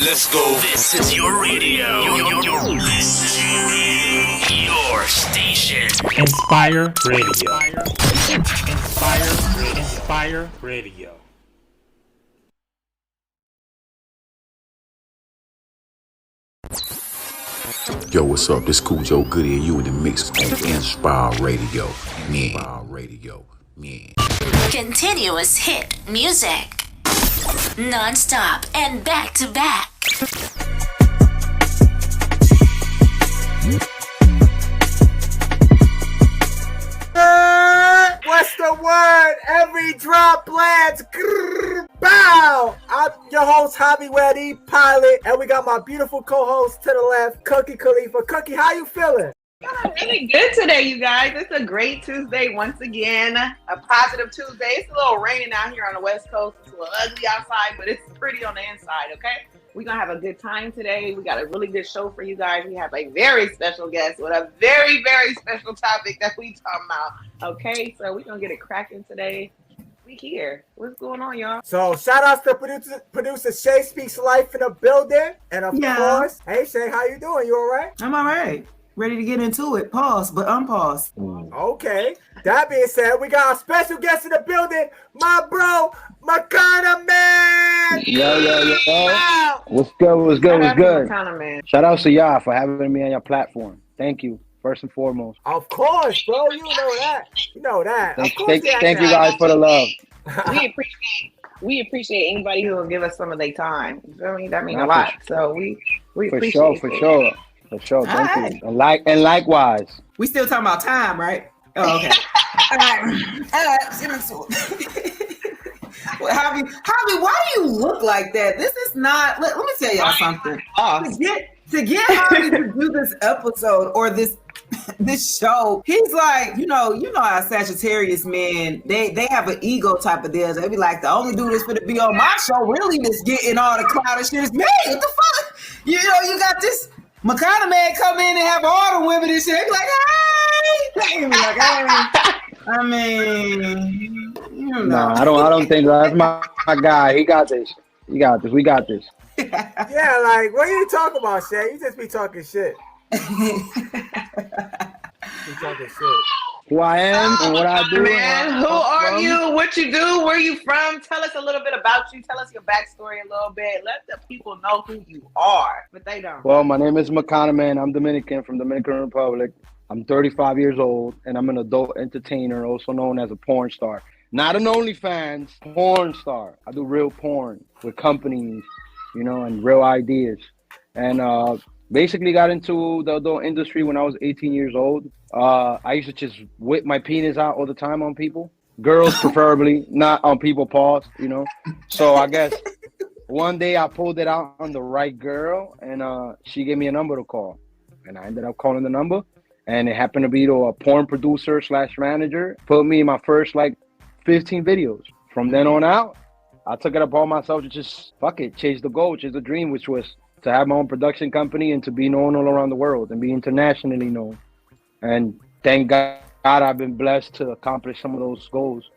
Let's go. This is your radio. This is your station. Inspire Radio. Inspire Radio. Yo, what's up? This Cool Joe Goody and you in the mix on Inspire Radio. Yeah. Continuous hit music. Non-stop and back to back. What's the word? Every drop lands. Grrr, bow. I'm your host, Hobby Weddy, pilot, and we got my beautiful co-host to the left, Cookie Khalifa. Cookie, how you feeling? I'm really good today, you guys. It's a great Tuesday once again. A positive Tuesday. It's a little raining out here on the West Coast. It's a little ugly outside, but it's pretty on the inside, okay? We're going to have a good time today. We got a really good show for you guys. We have a very special guest with a very, very special topic that we talking about, okay? So we're going to get it cracking today. We here. What's going on, y'all? So shout outs to producer Shay Speaks Life in the building. And of course, hey Shay, how you doing? You all right? I'm all right. Ready to get into it. Pause, but unpause. Okay. That being said, we got a special guest in the building, my bro, Macanna Man. Yo. Wow. What's good? Macanna Man. Shout out to y'all for having me on your platform. Thank you, first and foremost. Of course, bro. You know that. Thank you guys for the love. We appreciate anybody who will give us some of their time. You feel me? That means a lot. So we appreciate For sure. Thank you. And likewise. We still talking about time, right? Oh, okay. All right. Well, Javi, why do you look like that? This is not. Let me tell y'all something. To get Javi to do this episode or this show, he's like, you know how Sagittarius men, they have an ego type of deal. They be like, the only dude that's gonna be on my show really that's getting all the clout and shit is me. What the fuck? You got this Macanna Man come in and have all the women and shit. They be like, hey. They be like, hey. I mean, No, I don't think that's my guy. He got this. We got this. Yeah, like, what are you talking about, Shay? You just be talking shit. Who I am and what I do. Man, who are you? What you do? Where you from? Tell us a little bit about you. Tell us your backstory a little bit. Let the people know who you are, but they don't. Well, my name is Macanna Man. I'm Dominican from Dominican Republic. I'm 35 years old, and I'm an adult entertainer, also known as a porn star. Not an OnlyFans, porn star. I do real porn with companies, and real ideas. And basically got into the adult industry when I was 18 years old. I used to just whip my penis out all the time on people. Girls preferably, not on people paws, So I guess one day I pulled it out on the right girl, and she gave me a number to call. And I ended up calling the number. And it happened to be to a porn producer / manager. Put me in my first 15 videos. From then on out, I took it upon myself to just chase the goal, chase the dream, which was to have my own production company and to be known all around the world and be internationally known. And thank God I've been blessed to accomplish some of those goals.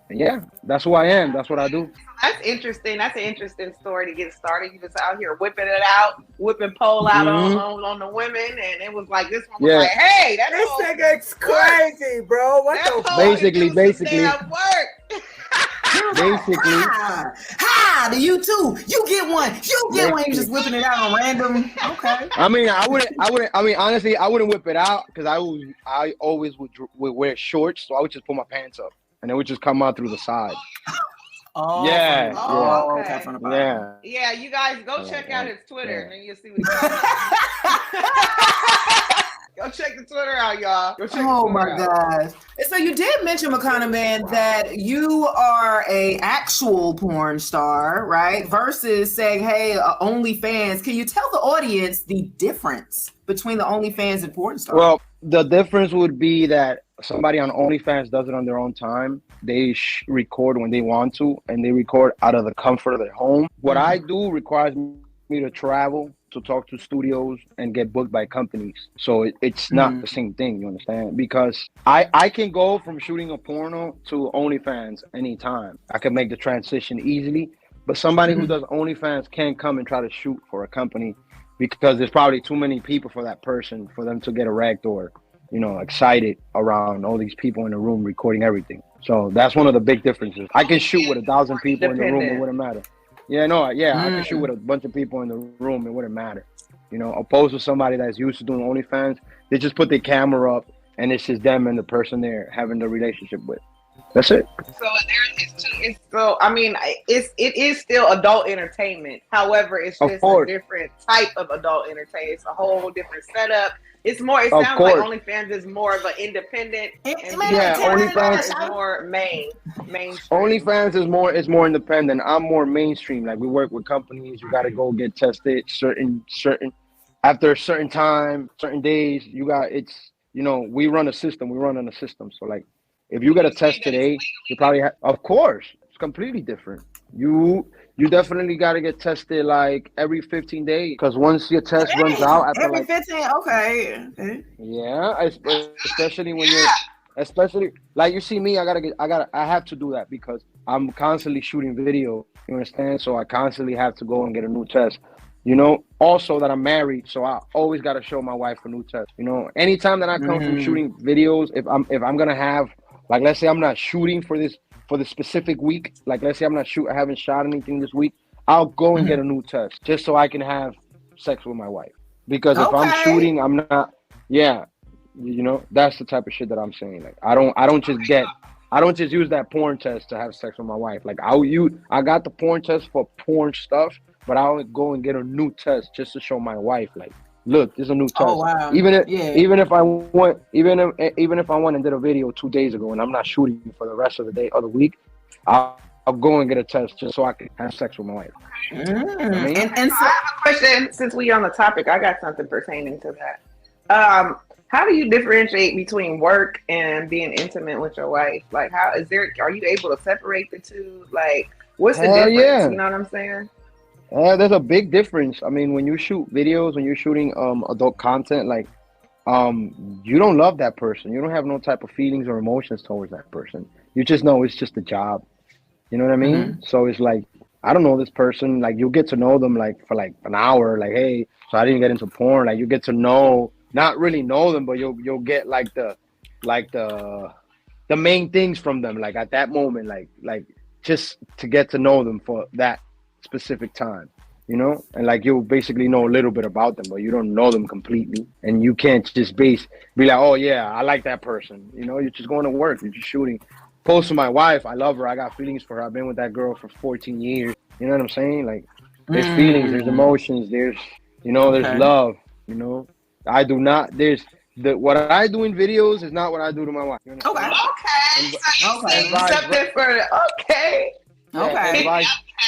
Yeah, that's who I am. That's what I do. That's interesting. That's an interesting story to get started. You just out here whipping pole out on the women, and it was like this one was like, hey, this nigga's crazy, bro. What the fuck? Basically. Basically. Do you too? You get one. You just whipping it out on random. Okay. I mean, honestly, I wouldn't whip it out because I always would wear shorts, so I would just pull my pants up and it would just come out through the side. Okay. Yeah, you guys go check out his Twitter and you'll see what he's Go check the Twitter out, y'all. My gosh. So you did mention, Macanna Man, that you are a actual porn star, right? Versus saying, hey, OnlyFans. Can you tell the audience the difference between the OnlyFans and porn star? Well, the difference would be that somebody on OnlyFans does it on their own time. They record when they want to, and they record out of the comfort of their home. What I do requires me to travel to talk to studios and get booked by companies. So it's not the same thing, you understand? Because I can go from shooting a porno to OnlyFans anytime. I can make the transition easily. But somebody who does OnlyFans can't come and try to shoot for a company because there's probably too many people for that person for them to get erect or, excited around all these people in the room recording everything. So that's one of the big differences. I can shoot with 1,000 people in the room, it wouldn't matter. I can shoot with a bunch of people in the room, it wouldn't matter. Opposed to somebody that's used to doing OnlyFans, they just put their camera up and it's just them and the person they're having the relationship with. That's it. So it is still adult entertainment. However, it's just a different type of adult entertainment. It's a whole different setup. It's more. It sounds like OnlyFans is more of an independent. OnlyFans is more mainstream. OnlyFans is more independent. I'm more mainstream. Like we work with companies. You got to go get tested. Certain after a certain time, certain days. We run a system. We run on a system. So like, if you get a test today, you probably of course, it's completely different. You definitely got to get tested like every 15 days because once your test runs out after every 15, okay. Yeah, especially when especially like you see me, I have to do that because I'm constantly shooting video. You understand? So I constantly have to go and get a new test. Also that I'm married, so I always got to show my wife a new test. Anytime that I come from shooting videos, if I'm gonna have, like, let's say I'm not shooting for the specific week, like let's say I haven't shot anything this week, I'll go and get a new test just so I can have sex with my wife. Because if I'm shooting, I'm not. Yeah, that's the type of shit that I'm saying. Like I don't just use that porn test to have sex with my wife. Like I got the porn test for porn stuff, but I'll go and get a new test just to show my wife, like, look, there's a new test. Oh, wow. Even if I went and did a video 2 days ago and I'm not shooting for the rest of the day or the week, I'll go and get a test just so I can have sex with my wife. And so I have a question. Since we on the topic, I got something pertaining to that. How do you differentiate between work and being intimate with your wife? Like, are you able to separate the two? Like, what's the difference? Yeah. You know what I'm saying? There's a big difference. I mean, when you shoot videos, when you're shooting adult content, like, you don't love that person. You don't have no type of feelings or emotions towards that person. You just know it's just a job. You know what I mean? So it's like, I don't know this person. Like, you'll get to know them like for like an hour. Like, hey, so I didn't get into porn. Like, you get to know, not really know them, but you'll get like the main things from them. Like at that moment, like just to get to know them for that specific time, and like you'll basically know a little bit about them, but you don't know them completely, and you can't just be like, oh yeah, I like that person. You're just going to work, you're just shooting. Post to my wife, I love her, I got feelings for her, I've been with that girl for 14 years. You know what I'm saying? Like, there's feelings, there's emotions, there's there's love. I do not. What I do in videos is not what I do to my wife. Okay. So you accept for okay. Yeah,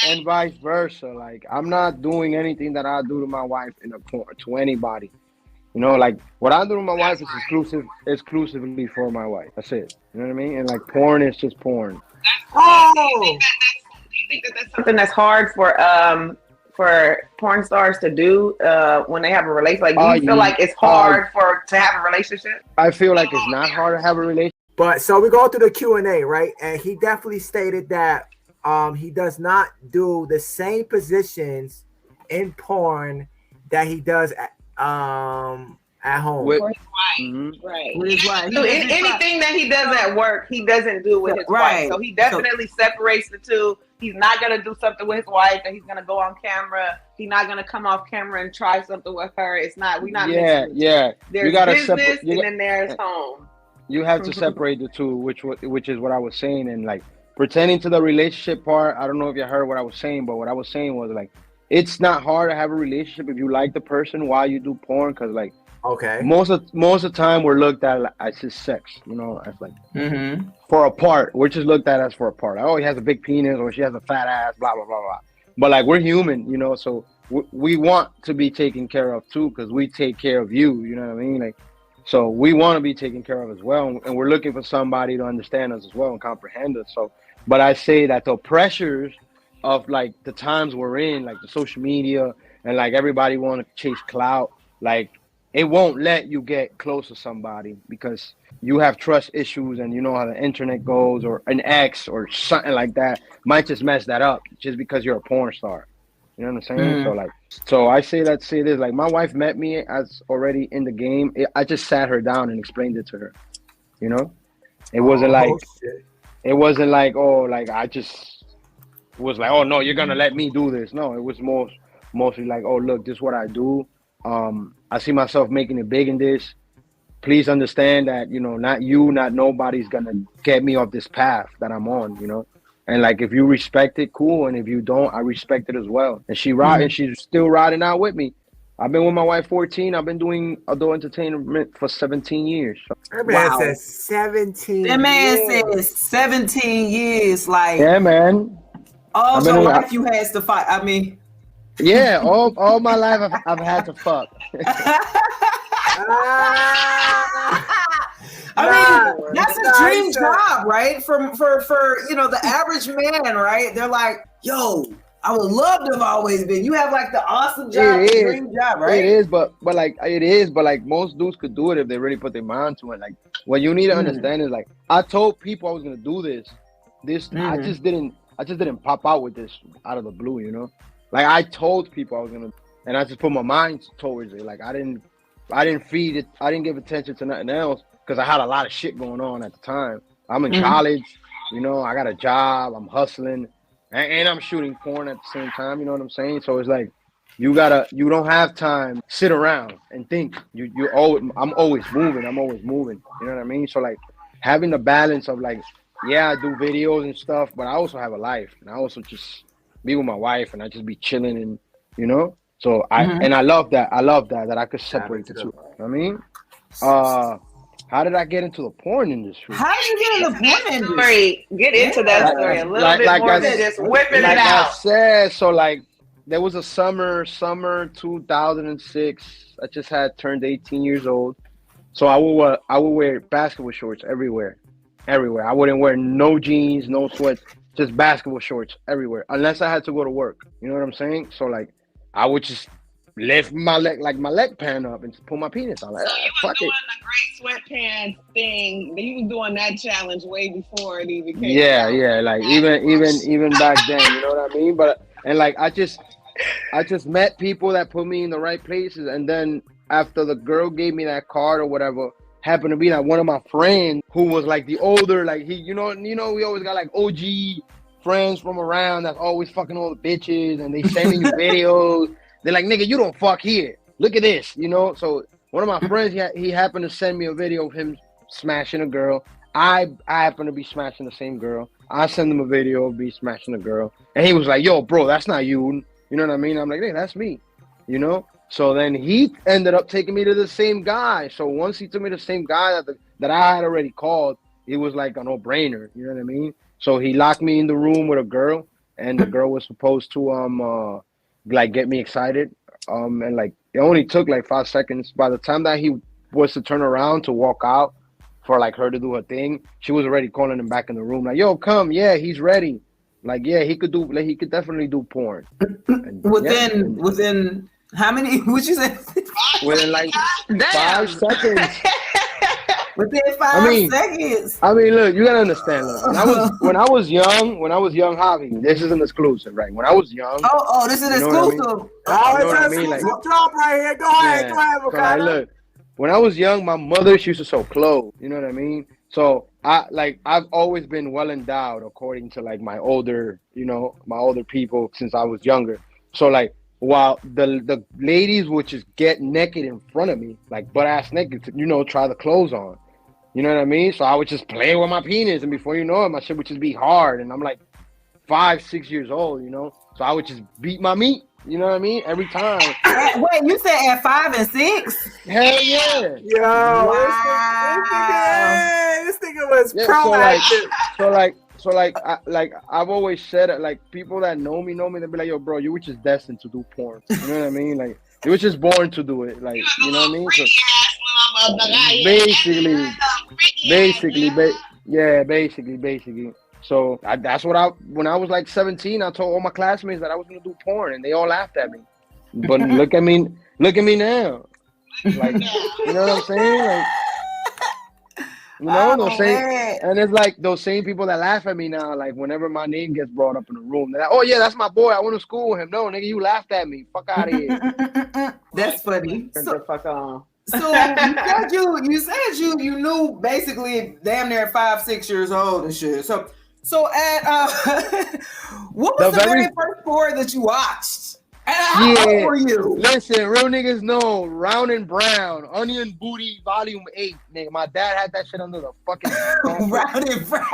and vice versa. Like, I'm not doing anything that I do to my wife in a porn to anybody. Like what I do to my wife is exclusively for my wife. That's it. You know what I mean? And like porn is just porn. Do you think that that's something that's hard for porn stars to do when they have a relationship? Like, do you feel like it's hard to have a relationship? I feel like it's not hard to have a relationship. But so we go through the Q&A, right? And he definitely stated that he does not do the same positions in porn that he does at home. With his wife. Right. With his wife. So anything that he does at work, he doesn't do with his wife. So he definitely separates the two. He's not going to do something with his wife that he's going to go on camera. He's not going to come off camera and try something with her. It's not, we're not mixing. Yeah. There's business and then there's home. You have to separate the two, which is what I was saying. And like, pertaining to the relationship part, I don't know if you heard what I was saying, but what I was saying was like, it's not hard to have a relationship if you like the person while you do porn, because like, most of the time we're looked at as just sex, as like for a part. We're just looked at as for a part. Oh, he has a big penis or she has a fat ass, blah blah blah blah. But like, we're human, so we want to be taken care of too, because we take care of you. You know what I mean? Like, so we want to be taken care of as well, and we're looking for somebody to understand us as well and comprehend us. So, but I say that the pressures of like the times we're in, like the social media and like everybody want to chase clout, like it won't let you get close to somebody because you have trust issues and you know how the internet goes, or an ex or something like that might just mess that up just because you're a porn star. You know what I'm saying? So I say this, like my wife met me as already in the game. I just sat her down and explained it to her. You know, it wasn't like, oh, like I just was like, oh no, you're gonna let me do this. No, it was mostly like, oh look, this is what I do. I see myself making it big in this. Please understand that, you know, not nobody's gonna get me off this path that I'm on, you know. And like, if you respect it, cool. And if you don't, I respect it as well. And she's still riding out with me. I've been with my wife 14. I've been doing adult entertainment for 17 years. So. That man says 17 That man years. says 17 years. Like, yeah, man. All your life you has to fight. I mean, yeah, all my life I've had to fuck. I mean, that's a dream job, right? For you know, the average man, right? They're like, yo, I would love to have always been. You have like the awesome job, the dream job, right? It is, but like most dudes could do it if they really put their mind to it. Like, what you need to understand is, like, I told people I was gonna do this. I just didn't pop out with this out of the blue, you know. Like, I told people I was gonna, and I just put my mind towards it. Like, I didn't feed it. I didn't give attention to nothing else because I had a lot of shit going on at the time. I'm in college, you know. I got a job. I'm hustling, and I'm shooting porn at the same time. You know what I'm saying? So it's like you don't have time to sit around and think. I'm always moving. You know what I mean? So like having the balance of like, yeah, I do videos and stuff, but I also have a life, and I also just be with my wife, and I just be chilling, and you know. So I love that I could separate the two. You know what I mean? How did I get into the porn industry? How did you get into the porn industry? Get into that story a little bit more than just whipping it out. I said, so like there was a summer 2006. I just had turned 18 years old. So I would wear basketball shorts everywhere. I wouldn't wear no jeans, no sweats, just basketball shorts everywhere, unless I had to go to work. You know what I'm saying? So like, I would just lift my leg pan up and just pull my penis out. Like, so you was doing the great sweatpants thing. You was doing that challenge way before it even came out. Yeah. Like even back then, you know what I mean? But and like I just met people that put me in the right places, and then after the girl gave me that card or whatever, happened to be like one of my friends who was like the older, like he, you know, we always got like OG friends from around that's always fucking all the bitches, and they sending you videos. They're like, nigga, you don't fuck here. Look at this, you know? So one of my friends, he happened to send me a video of him smashing a girl. I happen to be smashing the same girl. I send him a video of me smashing a girl. And he was like, yo, bro, that's not you. You know what I mean? I'm like, hey, that's me, you know? So then he ended up taking me to the same guy. So once he took me to the same guy that I had already called, it was like a no-brainer, you know what I mean? So he locked me in the room with a girl, and the girl was supposed to like get me excited, and like it only took like 5 seconds. By the time that he was to turn around to walk out for like her to do her thing, she was already calling him back in the room, like, yo, come, yeah, he's ready. Like, yeah, he could definitely do porn. And, within how many would you say? Within like 5 seconds. Within 5 seconds. I mean, look, you gotta understand. Look, when I was young, Javi, this is an exclusive, right? When I was young. Oh, this is exclusive. Drop right here. Go ahead, Mcanna. So, like, look, when I was young, my mother, she used to sew clothes. You know what I mean? So I've always been well endowed, according to like my older people since I was younger. So like, while the ladies would just get naked in front of me, like butt ass naked, to, you know, try the clothes on. You know what I mean? So I would just play with my penis, and before you know it, my shit would just be hard. And I'm like 5-6 years old, you know? So I would just beat my meat, you know what I mean? Every time. Wait, you said at 5 and 6? Hell yeah. Yo, wow. This nigga was proactive. So I've always said it, like people that know me, they be like, yo, bro, you were just destined to do porn. You know what I mean? Like you were just born to do it. Like, you know what I mean? So, basically. So that's what when I was like 17, I told all my classmates that I was gonna do porn, and they all laughed at me. But look at me now. Like, you know what I'm saying? Like, you know, those same, man. and it's like those same people that laugh at me now. Like, whenever my name gets brought up in the room, they're like, "Oh yeah, that's my boy. I went to school with him." No, nigga, you laughed at me. Fuck out of here. That's funny. Get the fuck on. So you said you knew basically damn near 5-6 years old and shit. So at what was the very first sport that you watched? And how old were you? Listen, real niggas know Round and Brown, Onion Booty Volume 8. Nigga, my dad had that shit under the fucking Round and Brown.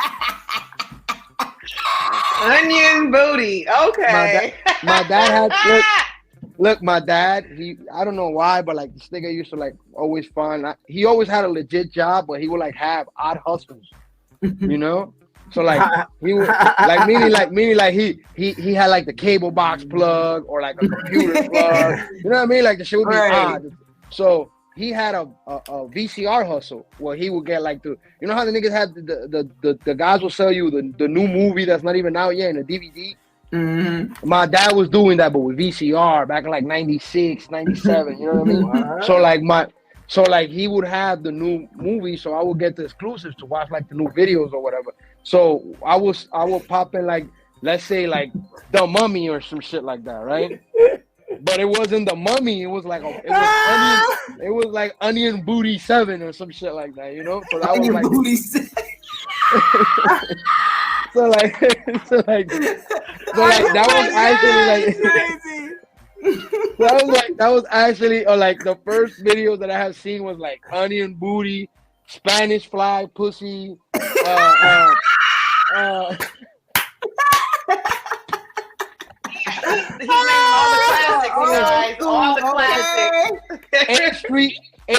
Onion Booty. Okay. My dad had look, my dad, I don't know why, but like this nigga used to like always find he always had a legit job, but he would like have odd hustles. You know? So like he would meaning like he had like the cable box plug or like a computer plug. You know what I mean? Like the shit would be odd. So he had a VCR hustle where he would get like you know how the niggas had the guys will sell you the new movie that's not even out yet in a DVD. Mm-hmm. My dad was doing that, but with VCR back in like 96, 97. You know what I mean? Wow. So like he would have the new movie, so I would get the exclusives to watch like the new videos or whatever. So I would pop in like, let's say like The Mummy or some shit like that, right? But it wasn't The Mummy. It was like it was like Onion Booty 7 or some shit like that, you know? So that was like Booty 7. so that was actually like crazy. that was actually like the first videos that I have seen was like Onion Booty, Spanish Fly Pussy, all the classics. 8th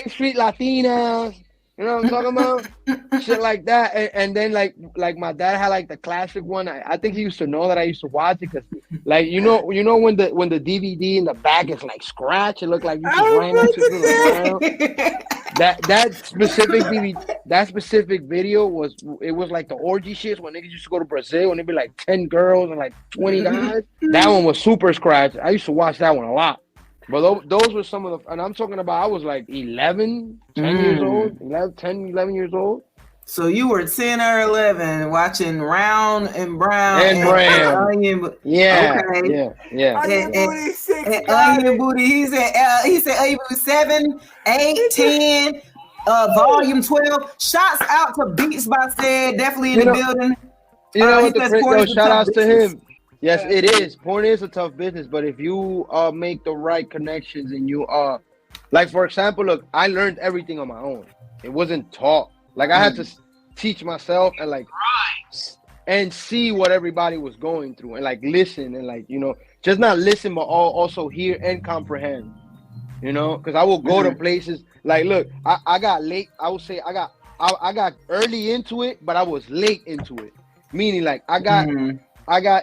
Street Latinas. You know what I'm talking about? Shit like that. And then like my dad had like the classic one. I think he used to know that I used to watch it because like you know when the DVD in the back is like scratch, it looked like you just ran that shit through the ground. That specific video was like the orgy shit when niggas used to go to Brazil and it'd be like 10 girls and like 20 guys. That one was super scratch. I used to watch that one a lot. But those were some of and I'm talking about I was like 10 years old, 11 years old. So you were 10 or 11 watching Round and Brown. Onion, yeah. Okay. Yeah. Onion Booty 6. Onion Booty. He said Onion Booty 7, 8, 10, volume 12. Shouts out to Beats by Said, definitely in the building. You know what shout outs to him. Yes, it is. Porn is a tough business, but if you make the right connections and you like for example, look, I learned everything on my own. It wasn't taught. Like I had to teach myself and like and see what everybody was going through and like listen and like, you know, just not listen but also hear and comprehend. You know, because I will go to places like look, I got late. I would say I got early into it, but I was late into it. Meaning like I got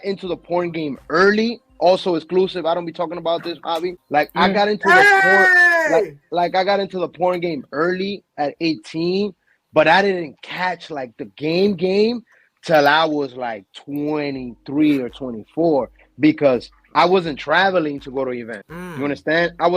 into the porn game early, also exclusive. I don't be talking about this, Javi. Like I got into the porn, like I got into the porn game early at 18, but I didn't catch like the game till I was like 23 or 24 because I wasn't traveling to go to events. You understand? I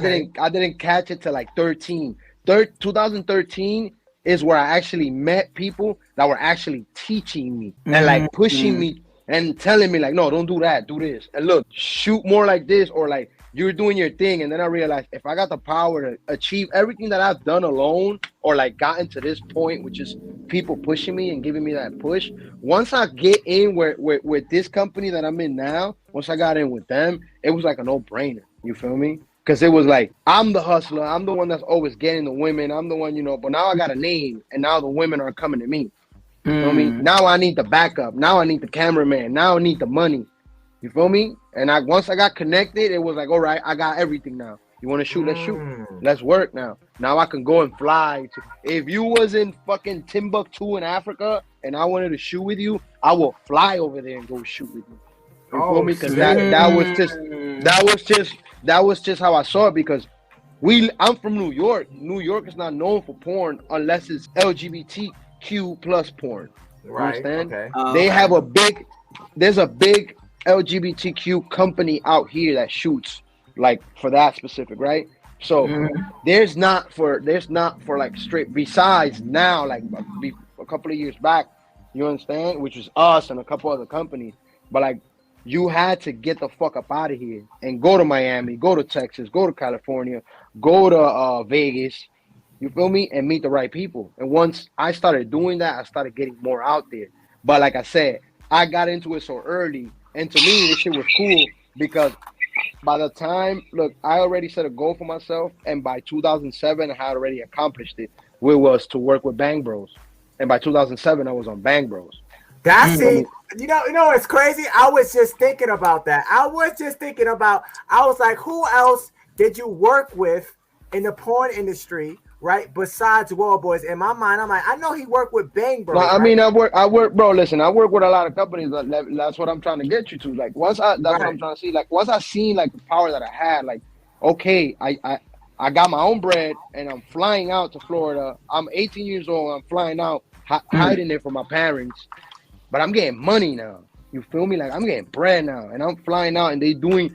didn't catch it till like 13. 2013 is where I actually met people that were actually teaching me and like pushing me and telling me like, no, don't do that, do this. And look, shoot more like this or like you're doing your thing. And then I realized if I got the power to achieve everything that I've done alone or like gotten to this point, which is people pushing me and giving me that push. Once I get in with this company that I'm in now, once I got in with them, it was like a no-brainer. You feel me? Because it was like, I'm the hustler. I'm the one that's always getting the women. I'm the one, you know, but now I got a name and now the women are coming to me. You feel me? Now I need the backup. Now I need the cameraman. Now I need the money. You feel me? And once I got connected, it was like, all right, I got everything now. You want to shoot? Let's shoot. Let's work now. Now I can go and fly. If you was in fucking Timbuktu in Africa and I wanted to shoot with you, I will fly over there and go shoot with you. You feel me? Because that was just how I saw it. Because I'm from New York. New York is not known for porn unless it's LGBTQ plus porn. Right. Understand? Okay. They have there's a big LGBTQ company out here that shoots like for that specific, right? So there's not for like straight besides now, like a couple of years back, you understand, which was us and a couple other companies, but like you had to get the fuck up out of here and go to Miami, go to Texas, go to California, go to Vegas, you feel me, and meet the right people. And once I started doing that, I started getting more out there. But like I said, I got into it so early, and to me this shit was cool because by the time, look, I already set a goal for myself, and by 2007 I had already accomplished it, which was to work with Bang Bros. And by 2007 I was on Bang Bros. That's it. You know it's crazy? I was just thinking about that. I was like, who else did you work with in the porn industry, right? Besides World Boys. In my mind, I'm like, I know he worked with Bang Bros. No, I mean, I work, bro. Listen, I work with a lot of companies. That's what I'm trying to get you to. Like, what I'm trying to see. Like, once I seen like the power that I had, like, okay, I got my own bread and I'm flying out to Florida. I'm 18 years old. I'm flying out, hiding it from my parents, but I'm getting money now. You feel me? Like, I'm getting bread now, and I'm flying out, and they doing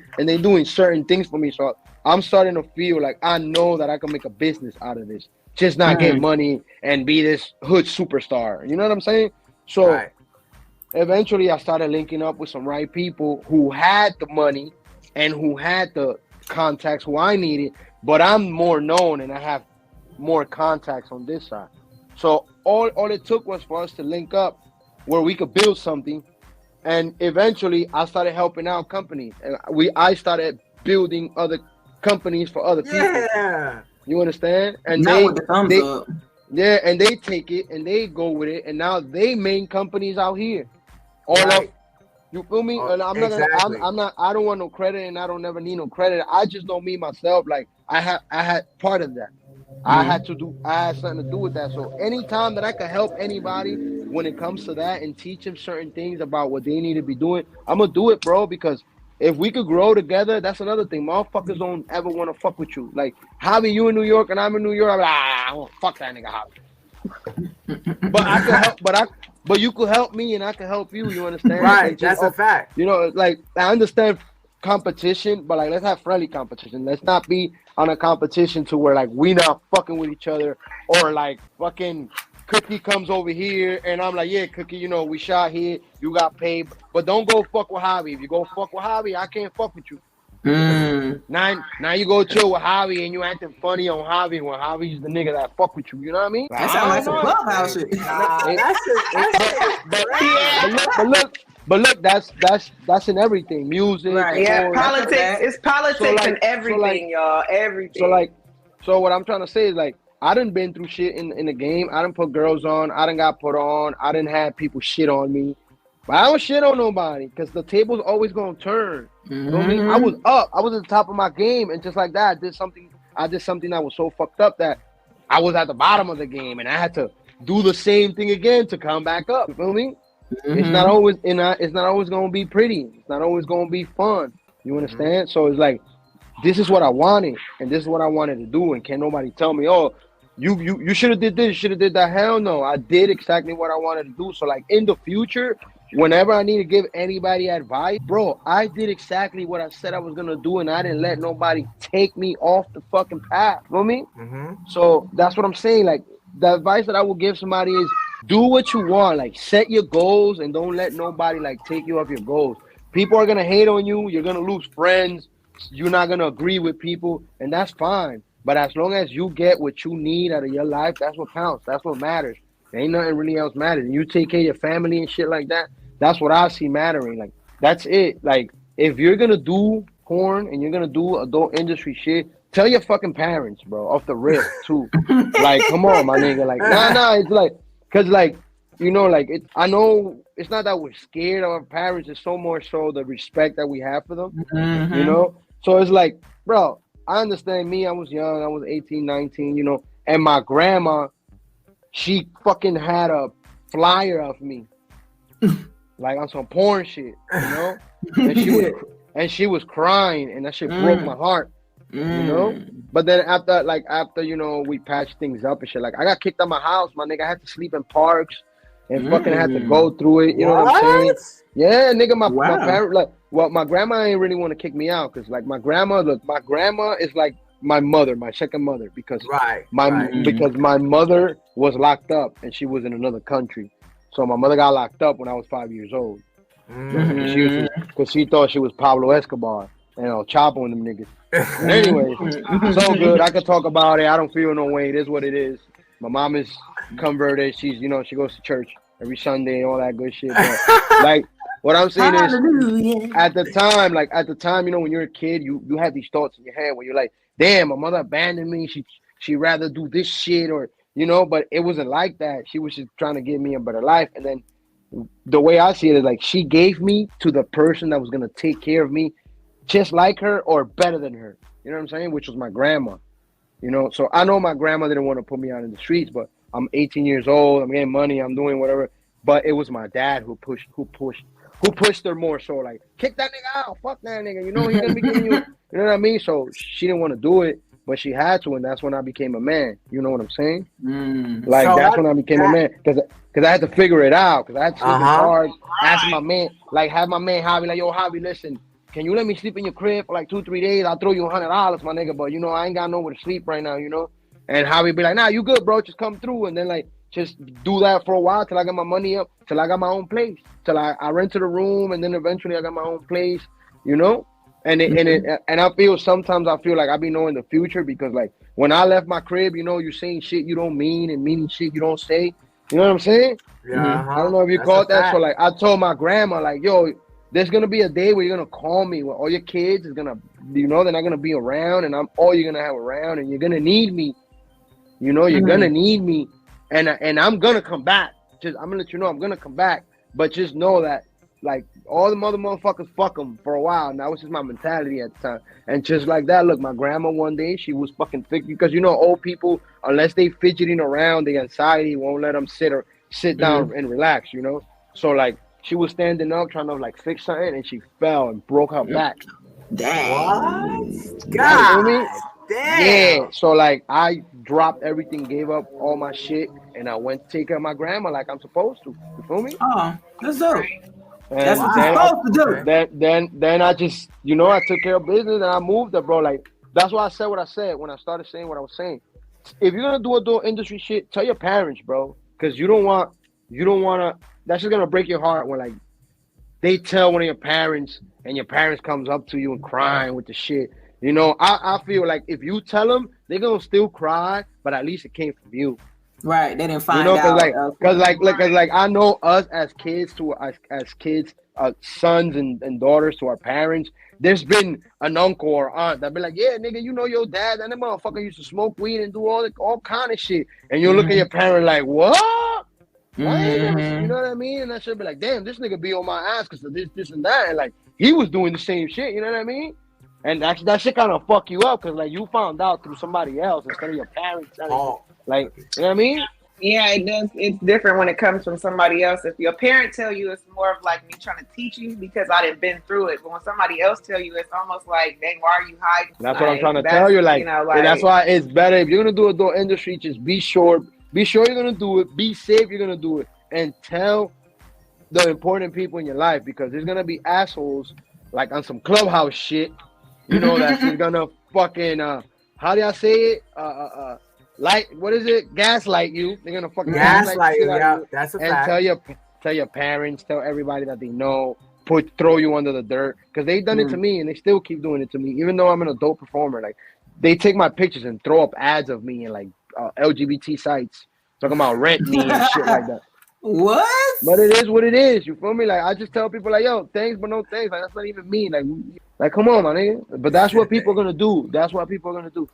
certain things for me. So I'm starting to feel like I know that I can make a business out of this. Just not get money and be this hood superstar. You know what I'm saying? So eventually I started linking up with some right people who had the money and who had the contacts who I needed, but I'm more known and I have more contacts on this side. So all it took was for us to link up where we could build something. And eventually I started helping out companies, and I started building other companies for other people. Yeah. You understand? And and they take it and they go with it, and now they main companies out here. You feel me? And I'm not I don't want no credit, and I don't never need no credit. I just know me myself, like I had part of that. I had something to do with that. So anytime that I can help anybody when it comes to that and teach them certain things about what they need to be doing, I'm gonna do it, bro, because if we could grow together, that's another thing. Motherfuckers don't ever want to fuck with you. Like, Javi, you in New York and I'm in New York. I'm like, I want to fuck that nigga Javi. But I can help. But you could help me and I can help you. You understand? Right. Like, that's a fact. You know, like I understand competition, but like let's have friendly competition. Let's not be on a competition to where like we not fucking with each other, or like fucking Cookie comes over here and I'm like, yeah, Cookie, you know, we shot here, you got paid, but don't go fuck with Javi. If you go fuck with Javi, I can't fuck with you. Now you go chill with Javi and you acting funny on Javi when Javi's the nigga that fuck with you. You know what I mean? That sounds like some clubhouse shit. But look, that's in everything. Music. Right. Yeah, politics. It's politics and everything, y'all. Everything. So what I'm trying to say is like, I done been through shit in the game. I done put girls on. I done got put on. I done had people shit on me. But I don't shit on nobody because the table's always going to turn. You know what I mean? I was up. I was at the top of my game. And just like that, I did something that was so fucked up that I was at the bottom of the game. And I had to do the same thing again to come back up. You feel me? It's not always going to be pretty. It's not always going to be fun. You understand? So it's like, this is what I wanted. And this is what I wanted to do. And can't nobody tell me, oh, you should have did this, you should have did that. Hell no, I did exactly what I wanted to do. So like in the future, whenever I need to give anybody advice, bro, I did exactly what I said I was gonna do, and I didn't let nobody take me off the fucking path. You know what I mean? So that's what I'm saying. Like the advice that I would give somebody is do what you want. Like set your goals and don't let nobody like take you off your goals. People are gonna hate on you. You're gonna lose friends. You're not gonna agree with people, and that's fine. But as long as you get what you need out of your life, that's what counts. That's what matters. There ain't nothing really else matters. And you take care of your family and shit like that. That's what I see mattering. Like, that's it. Like, if you're going to do porn and you're going to do adult industry shit, tell your fucking parents, bro, off the rip, too. Like, come on, my nigga. Like, nah, it's like, because, like, you know, like, I know it's not that we're scared of our parents. It's so more so the respect that we have for them, you know? So it's like, bro, I understand me. I was young. I was 18, 19, you know, and my grandma, she fucking had a flyer of me, like on some porn shit, you know, and she was crying, and that shit broke my heart, you know. But then after you know, we patched things up and shit. Like I got kicked out of my house, my nigga. I had to sleep in parks and fucking had to go through it. You know what I'm saying? Yeah, nigga. My parents, like, well, my grandma ain't really want to kick me out because like my grandma is like my mother, my second mother, because Right. because my mother was locked up and she was in another country. So my mother got locked up when I was 5 years old. Because she thought she was Pablo Escobar and Chapo and them niggas. But anyway, so good. I could talk about it. I don't feel no way. It is what it is. My mom is converted. She's, she goes to church every Sunday and all that good shit. But, like, what I'm saying is, at the time, when you're a kid, you have these thoughts in your head where you're like, damn, my mother abandoned me. She rather do this shit or, but it wasn't like that. She was just trying to give me a better life. And then the way I see it is like she gave me to the person that was going to take care of me just like her or better than her. You know what I'm saying? Which was my grandma. So I know my grandma didn't want to put me out in the streets, but I'm 18 years old. I'm getting money. I'm doing whatever. But it was my dad who pushed her more. So like, kick that nigga out. Fuck that nigga. He's going to be giving you, you know what I mean? So she didn't want to do it, but she had to. And that's when I became a man. You know what I'm saying? Like, so that's when I became a man. Because I had to figure it out. Because I had to sleep in cars, ask my man, like have my man Javi, like, yo, Javi, listen, can you let me sleep in your crib for like 2-3 days? I'll throw you $100, my nigga. But, I ain't got nowhere to sleep right now, And Javi be like, nah, you good, bro. Just come through. And then, like, just do that for a while till I get my money up, till I got my own place, till I rented a room, and then eventually I got my own place, And I feel sometimes like I be knowing the future because like when I left my crib, you're saying shit you don't mean and meaning shit you don't say. You know what I'm saying? Yeah. I don't know if you caught that. So like I told my grandma, like, yo, there's gonna be a day where you're gonna call me where all your kids is gonna, they're not gonna be around, and I'm all you're gonna have around, and you're gonna need me. You're gonna need me. And I'm gonna come back. I'm gonna let you know I'm gonna come back. But just know that, like, all the motherfuckers, fuck them for a while. And that was just my mentality at the time. And just like that, look, my grandma one day, she was fucking fidgety. Because, old people, unless they fidgeting around, the anxiety won't let them sit down and relax, So, like, she was standing up trying to, like, fix something. And she fell and broke her back. Damn. What? God. You know Damn. Yeah, so like I dropped everything, gave up all my shit, and I went to take care of my grandma like I'm supposed to. You feel me? Oh, that's dope. And that's what you're supposed to do. Then I just, I took care of business and I moved there, bro. Like that's why I said what I said when I started saying what I was saying. If you're gonna do adult industry shit, tell your parents, bro, because you don't want to. That's just gonna break your heart when like they tell one of your parents and your parents comes up to you and crying with the shit. I feel like if you tell them, they're gonna still cry, but at least it came from you. Right? They didn't find out. Because I know us as kids sons and daughters to our parents. There's been an uncle or aunt that be like, yeah, nigga, your dad, that motherfucker used to smoke weed and do all kind of shit, and you look at your parent like, what? You know what I mean? And I should be like, damn, this nigga be on my ass because of this and that, and like he was doing the same shit. You know what I mean? And that shit kind of fuck you up because like you found out through somebody else instead of your parents. Like, you know what I mean? Yeah, it does. It's different when it comes from somebody else. If your parent tell you, it's more of like me trying to teach you because I didn't been through it. But when somebody else tell you, it's almost like, dang, why are you hiding? That's what I'm trying to tell you. Like, that's why it's better if you're gonna do adult industry. Just be sure you're gonna do it. Be safe. You're gonna do it, and tell the important people in your life because there's gonna be assholes like on some clubhouse shit. That's just gonna fucking how do I say it? What is it? Gaslight you. They're gonna fucking gaslight you. Yeah, that's a fact. And tell your parents, tell everybody that they know, throw you under the dirt. Because they done it to me and they still keep doing it to me, even though I'm an adult performer. Like they take my pictures and throw up ads of me in like LGBT sites, talking about rent me and shit like that. What? But it is what it is. You feel me? Like I just tell people like, yo, thanks, but no thanks. Like that's not even me. Like come on, my nigga. But that's what people are gonna do. That's what people are gonna do.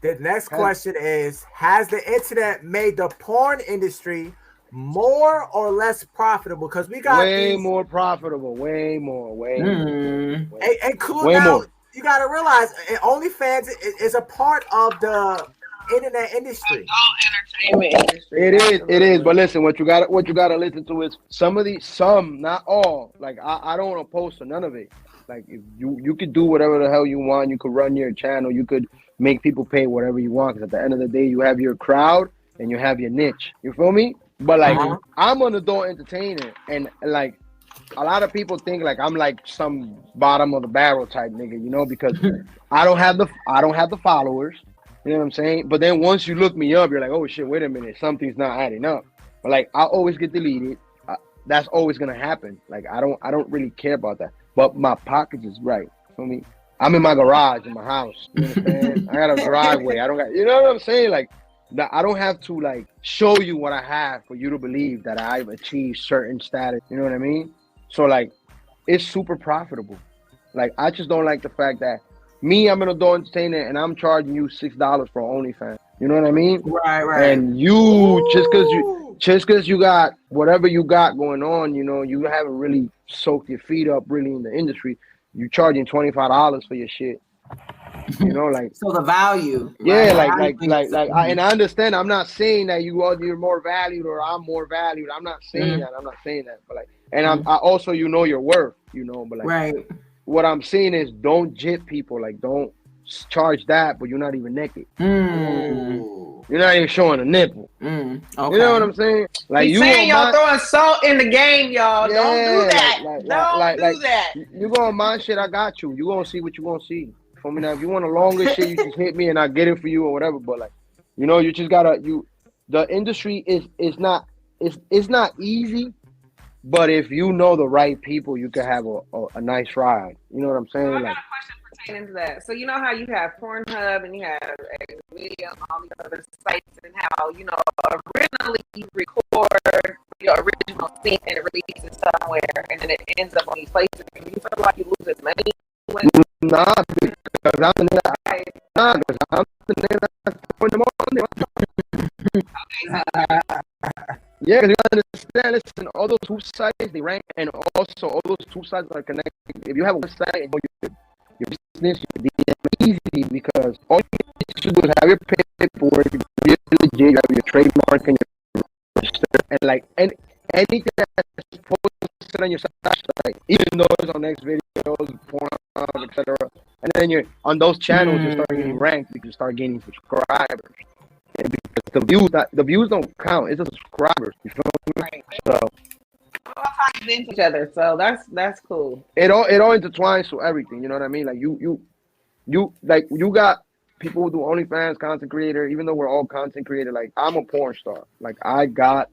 The next question is: has the internet made the porn industry more or less profitable? Because we got way more profitable. Way more. And cool way now. More. You got to realize, OnlyFans is a part of the internet industry. Entertainment industry. It is. But listen, what you gotta listen to is some, not all. Like I don't want to post none of it. Like if you could do whatever the hell you want. You could run your channel. You could make people pay whatever you want. Because at the end of the day, you have your crowd and you have your niche. You feel me? But like I'm an adult entertainer, and like a lot of people think like I'm like some bottom of the barrel type nigga, you know, because I don't have the followers. You know what I'm saying? But then once you look me up, you're like, oh shit, wait a minute, something's not adding up. But like I always get deleted. That's always gonna happen. Like I don't really care about that. But my pockets is right. For me, I'm in my garage in my house. You understand? I got a driveway. I don't got. You know what I'm saying? Like that. I don't have to like show you what I have for you to believe that I've achieved certain status. You know what I mean? So like, it's super profitable. Like I just don't like the fact that I'm an adult entertainer and I'm charging you $6 for OnlyFans. You know what I mean? Right. And you just because you got whatever you got going on, you know, you haven't really soaked your feet up really in the industry. You charging $25 for your shit. You know, like so the value. Yeah, right? and I understand. I'm not saying that you're more valued or I'm more valued. I'm not saying that. I'm not saying that. But like, and I also, you know, your worth. You know, but like, right. What I'm saying is, don't jip people. Like, don't charge that, but you're not even naked. You're not even showing a nipple. Okay. You know what I'm saying? Like He's saying y'all throwing salt in the game, y'all. Yeah, don't do that. Don't do that. You gonna mind shit? I got you. You gonna see what you gonna see. For me now, if you want a longer shit, you just hit me and I get it for you or whatever. But like, you know, you just gotta The industry is not easy. But if you know the right people, you can have a nice ride. You know what I'm saying? So I like, got a question pertaining to that. So you know how you have Pornhub and you have Xvideo and all these other sites, and how, you know, originally you record your original scene and it releases somewhere, and then it ends up on these places. Do you feel like you lose as money? Nah, because I'm the nigga that's putting them on there. Yeah, because you understand, listen, all those two sites, they rank, and also all those two sites are connected. If you have a website and your business, your DM easy, because all you need to do is have your paperwork, you're legit, you have your trademark and your register, and like anything that's posted on your site, even though it's on X videos, Pornhub, etc. And then you're on those channels, you start getting ranked because you start gaining subscribers. And because the views don't count, it's the subscribers. You feel me? Right. So all ties into each other, so that's cool. It all intertwines to everything. You know what I mean? Like you got people who do OnlyFans, content creator. Even though we're all content creator, like I'm a porn star. Like I got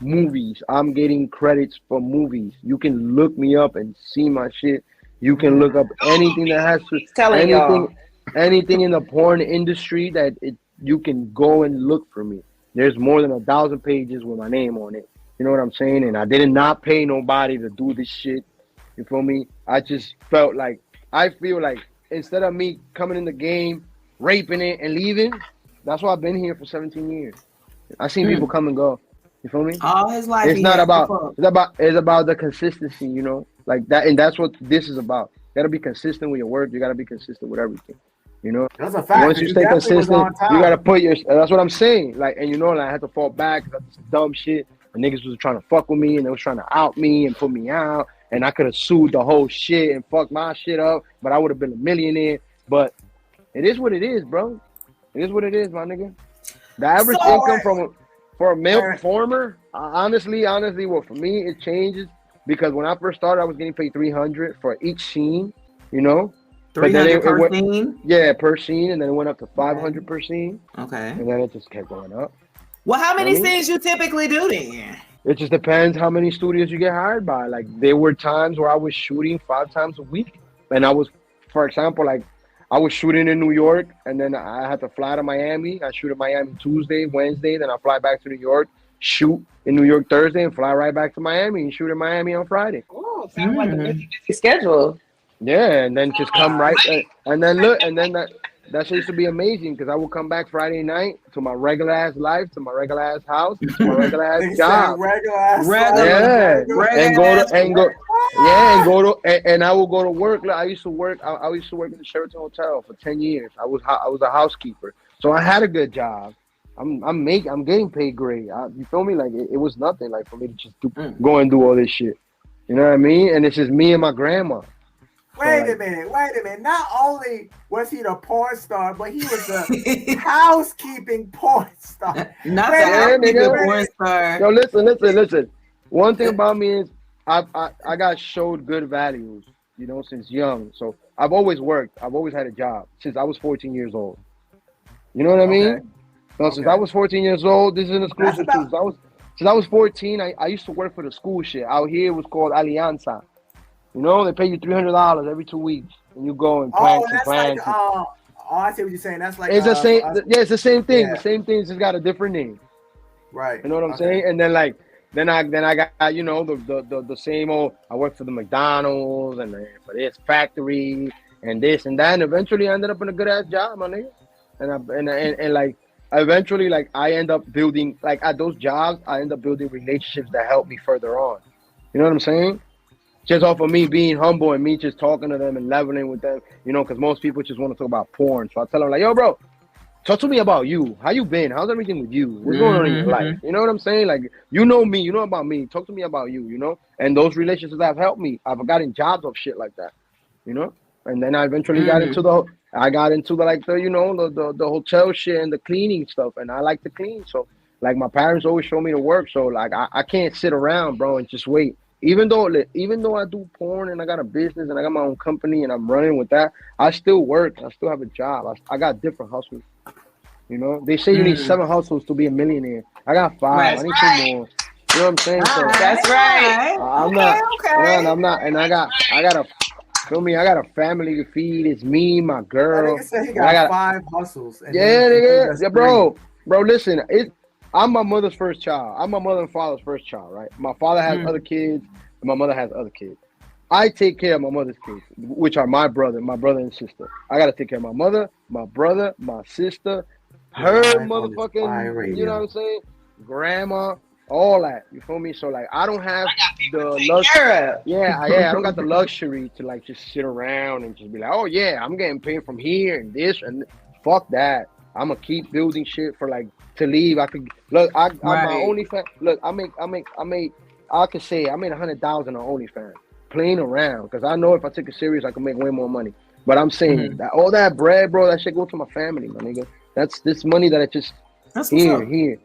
movies. I'm getting credits for movies. You can look me up and see my shit. You can look up anything that has to anything in the porn industry that you can go and look for me. There's more than 1,000 pages with my name on it. You know what I'm saying? And I did not pay nobody to do this shit. You feel me? I just feel like instead of me coming in the game, raping it and leaving, that's why I've been here for 17 years. I've seen people come and go. You feel me? All his life. It's about the consistency, you know, like that, and that's what this is about. You gotta be consistent with your work. You gotta be consistent with everything. You know, that's a fact. Once you stay consistent, you gotta put your. That's what I'm saying. Like, and you know, like I had to fall back because that's dumb shit. And niggas was trying to fuck with me, and they was trying to out me and put me out. And I could have sued the whole shit and fucked my shit up, but I would have been a millionaire. But it is what it is, bro. It is what it is, my nigga. The average income for a male performer, honestly, well, for me, it changes because when I first started, I was getting paid $300 for each scene, you know. $300 per scene? Yeah, per scene, and then it went up to $500 per scene. Okay. And then it just kept going up. Well, how many scenes you typically do then? It just depends how many studios you get hired by. Like, there were times where I was shooting 5 times a week. And I was, for example, like, I was shooting in New York, and then I had to fly to Miami. I shoot in Miami Tuesday, Wednesday, then I fly back to New York, shoot in New York Thursday, and fly right back to Miami and shoot in Miami on Friday. Oh, sounds like a busy schedule. Yeah, and then just come right, and then look, and then that used to be amazing because I would come back Friday night to my regular ass life, to my regular ass house, to my regular ass job. And I would go to work. Look, I used to work in the Sheraton Hotel for 10 years. I was a housekeeper, so I had a good job. I'm getting paid great. You feel me? Like it was nothing like for me to just go and do all this shit. You know what I mean? And it's just me and my grandma. Wait a minute. Not only was he the porn star, but he was a housekeeping porn star. Not the housekeeping porn star. Yo, listen. One thing about me is I got showed good values, since young. So I've always worked. I've always had a job since I was 14 years old. You know what I mean? Okay. No, since I was 14 years old, this is an exclusive too. Since I was 14, I used to work for the school shit. Out here it was called Alianza. They pay you $300 every 2 weeks, and you go and plant and plant. I see what you're saying. That's like It's the same. Yeah, it's the same thing. Yeah. The same thing, just got a different name. Right. You know what I'm saying? And then then I got the same old. I worked for the McDonald's and for this factory and this and that. And eventually, I ended up in a good ass job, my nigga. And like eventually, like I end up building at those jobs. I end up building relationships that help me further on. You know what I'm saying? Just off of me being humble and me just talking to them and leveling with them, because most people just want to talk about porn. So I tell them like, yo, bro, talk to me about you. How you been? How's everything with you? What's going on in your life? You know what I'm saying? Like, you know me, you know about me. Talk to me about you, And those relationships have helped me. I've gotten jobs of shit like that, And then I eventually got into the hotel shit and the cleaning stuff. And I like to clean. So, like, my parents always show me to work. So, like, I can't sit around, bro, and just wait. Even though I do porn and I got a business and I got my own company and I'm running with that, I still work. I still have a job. I got different hustles. They say you need 7 hustles to be a millionaire. I got 5. I need 2 more. You know what I'm saying? So That's right. I'm not. Man, I'm not. And I got a. Feel me? I got a family to feed. It's me, my girl. That nigga said he got 5 hustles. Yeah, bro. Bro, listen. I'm my mother's first child. I'm my mother and father's first child, right? My father has other kids, and my mother has other kids. I take care of my mother's kids, which are my brother and sister. I gotta take care of my mother, my brother, my sister, her motherfucking, you know what I'm saying? Grandma, all that. You feel me? So like, I don't have the luxury. Yeah, I don't got the luxury to like just sit around and just be like, oh yeah, I'm getting paid from here and this and fuck that. I'm gonna keep building shit for like to leave. I could look. I'm my OnlyFans. Look, I could say I made $100,000 on OnlyFans playing around because I know if I take it serious, I can make way more money. But I'm saying that all that bread, bro, that shit go to my family, my nigga. That's this money that I just here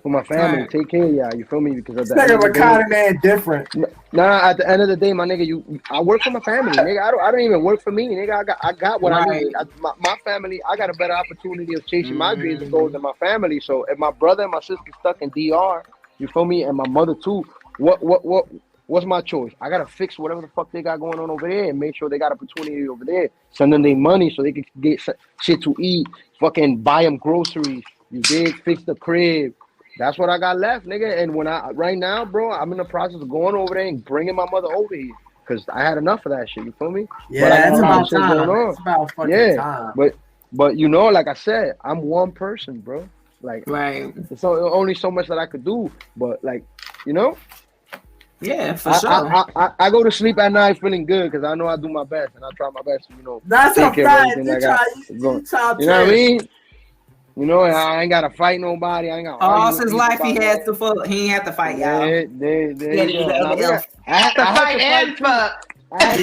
for my family. Right. Take care of y'all. You feel me? Because of that. Macanna Man different. Nah, at the end of the day, my nigga, I work for my family, nigga. I don't even work for me, nigga. I got what I need. My family, I got a better opportunity of chasing my dreams and goals than my family. So if my brother and my sister stuck in DR, you feel me, and my mother too, what's my choice? I gotta fix whatever the fuck they got going on over there and make sure they got opportunity over there. Send them their money so they can get shit to eat. Fucking buy them groceries. You dig? Fix the crib. That's what I got left, nigga. And right now, bro, I'm in the process of going over there and bringing my mother over here because I had enough of that shit. You feel me? Yeah, it's about time. It's about fucking time. But like I said, I'm one person, bro. Like, it's only so much that I could do. But like, yeah, for sure. I go to sleep at night feeling good because I know I do my best and I try my best to, That's take care of everything I got. You know what I mean? I ain't gotta fight nobody. I ain't got all his life he had to fuck. He ain't have to fight, y'all. I had to fight and fuck. He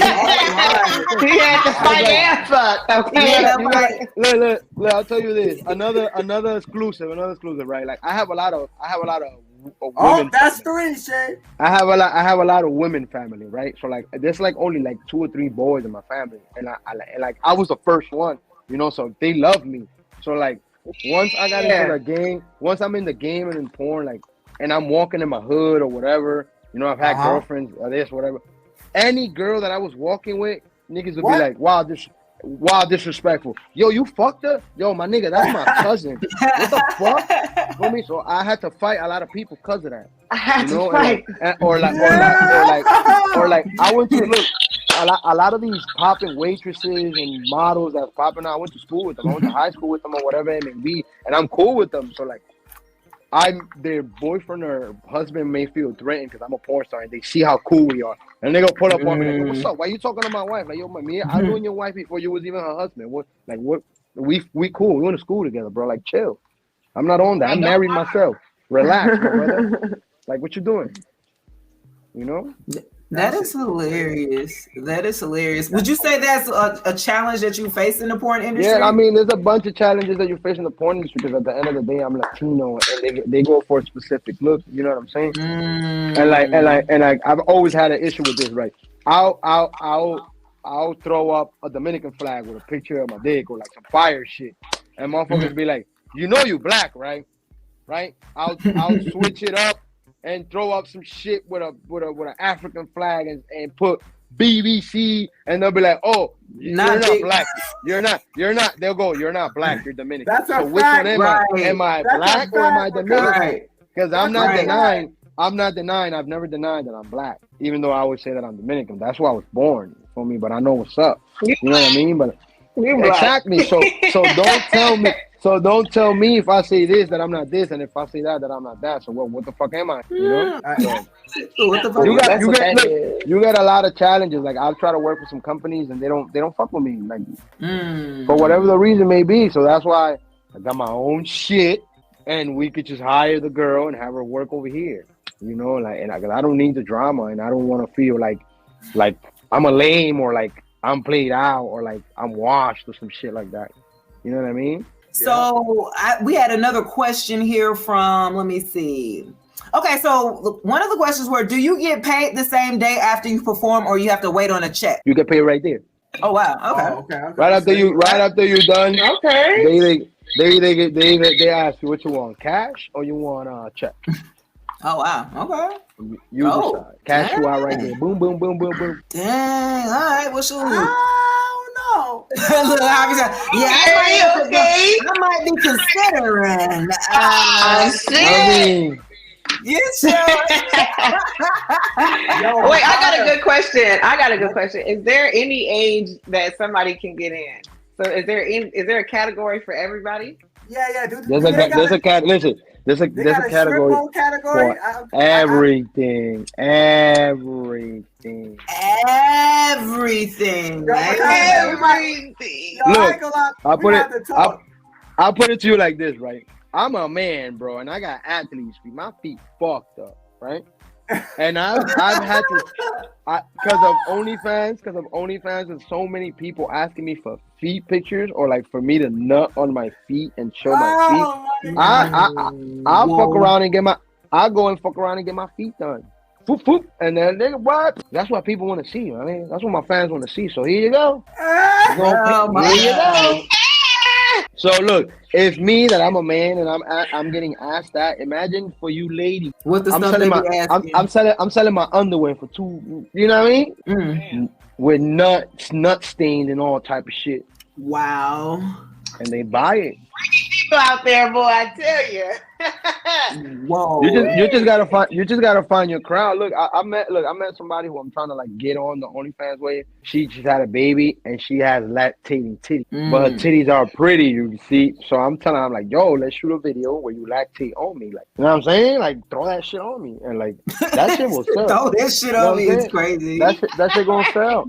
had to fight and fuck. Okay. Look, I'll tell you this. Another exclusive, right? Like I have a lot of women. That's 3, Shay. I have a lot of women family, right? So like there's like only like 2 or 3 boys in my family, and I was the first one, so they love me. So like once I got into the game, once I'm in the game and in porn, like, and I'm walking in my hood or whatever, I've had girlfriends or this, whatever. Any girl that I was walking with, niggas would be like, wow, disrespectful. Yo, you fucked her? Yo, my nigga, that's my cousin. What the fuck? For me, so I had to fight a lot of people because of that. I had to fight. Or like, I went to look. A lot of these popping waitresses and models that's popping out, I went to school with them. I went to high school with them or whatever it may be, and I'm cool with them. So like, their boyfriend or husband may feel threatened because I'm a porn star and they see how cool we are, and they go pull up on me like, "What's up? Why you talking to my wife?" Like, yo, I knew your wife before you was even her husband. What? We cool. We went to school together, bro. Like, chill. I'm not on that. I'm married myself. Relax, my brother. Like, what you doing? That is hilarious. That is hilarious. Would you say that's a challenge that you face in the porn industry? Yeah, I mean, there's a bunch of challenges that you face in the porn industry because at the end of the day, I'm Latino and they go for a specific look. You know what I'm saying? And I've always had an issue with this. Right? I'll throw up a Dominican flag with a picture of my dick or like some fire shit, and motherfuckers be like, you black, right? Right? I'll switch it up and throw up some shit with an African flag and put BBC, and they'll be like, "Oh, you're not black. You're not." They'll go, "You're not black. You're Dominican." That's a so which fact, one am right. I? Am I That's black or am I Dominican? Because I'm not denying. I'm not denying. I've never denied that I'm black, even though I always say that I'm Dominican. That's why I was born. For me, but I know what's up. You know what I mean? But exactly. So don't tell me. So don't tell me if I say this that I'm not this, and if I say that I'm not that. So what the fuck am I? You know? What the fuck? You got a lot of challenges. Like I've tried to work with some companies and they don't fuck with me. Like for whatever the reason may be. So that's why I got my own shit, and we could just hire the girl and have her work over here. You know, like cause I don't need the drama, and I don't want to feel like I'm a lame or like I'm played out or like I'm washed or some shit like that. You know what I mean? So we had another question here from, let me see. Okay, so one of the questions were, do you get paid the same day after you perform or you have to wait on a check? You get paid right there. Oh, wow. Okay. Right after you're done. Okay. They ask you what you want, cash or you want a check. Oh, wow. Okay. You decide. Cash you out right there. Boom, boom, boom, boom, boom. Dang. All right. What's your No. Look, I might be considering. Wait, I got a good question. Is there any age that somebody can get in? So is there a category for everyeverybody? Yeah. There's a category for everything. Everything. Look, I'll put it to you like this, right? I'm a man, bro, and I got athlete's feet. My feet fucked up, right? And I've had to, because of OnlyFans, and so many people asking me for feet pictures or like for me to nut on my feet and show my feet. I'll fuck around and get my feet done. Foop, foop, and then they what? That's what people want to see. I mean, that's what my fans want to see. So here you go. Here you go. So look, it's me that I'm a man and I'm getting asked that. Imagine for you ladies. What the stuff they be asking? I'm selling my underwear for $2. You know what I mean? Mm. With nut stained and all type of shit. Wow. And they buy it. People out there, boy, I tell you. Whoa. You just gotta find your crowd. Look, I met somebody who I'm trying to like get on the OnlyFans way. She just had a baby and she has lactating titties, but her titties are pretty, you see. So I'm telling her, I'm like, yo, let's shoot a video where you lactate on me, like, you know what I'm saying? Like, throw that shit on me, and like that shit will sell. Throw that shit on me, it's crazy. That shit gonna sell.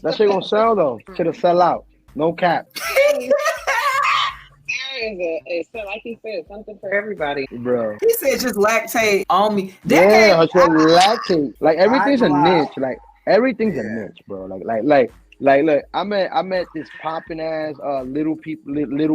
That shit gonna sell though. Shit'll sell out. No cap. Like he said, something for everybody, bro. He said just lactate on me. Yeah, I said lactate. Like everything's a niche. Like everything's a niche, bro. Like look, I met this popping ass little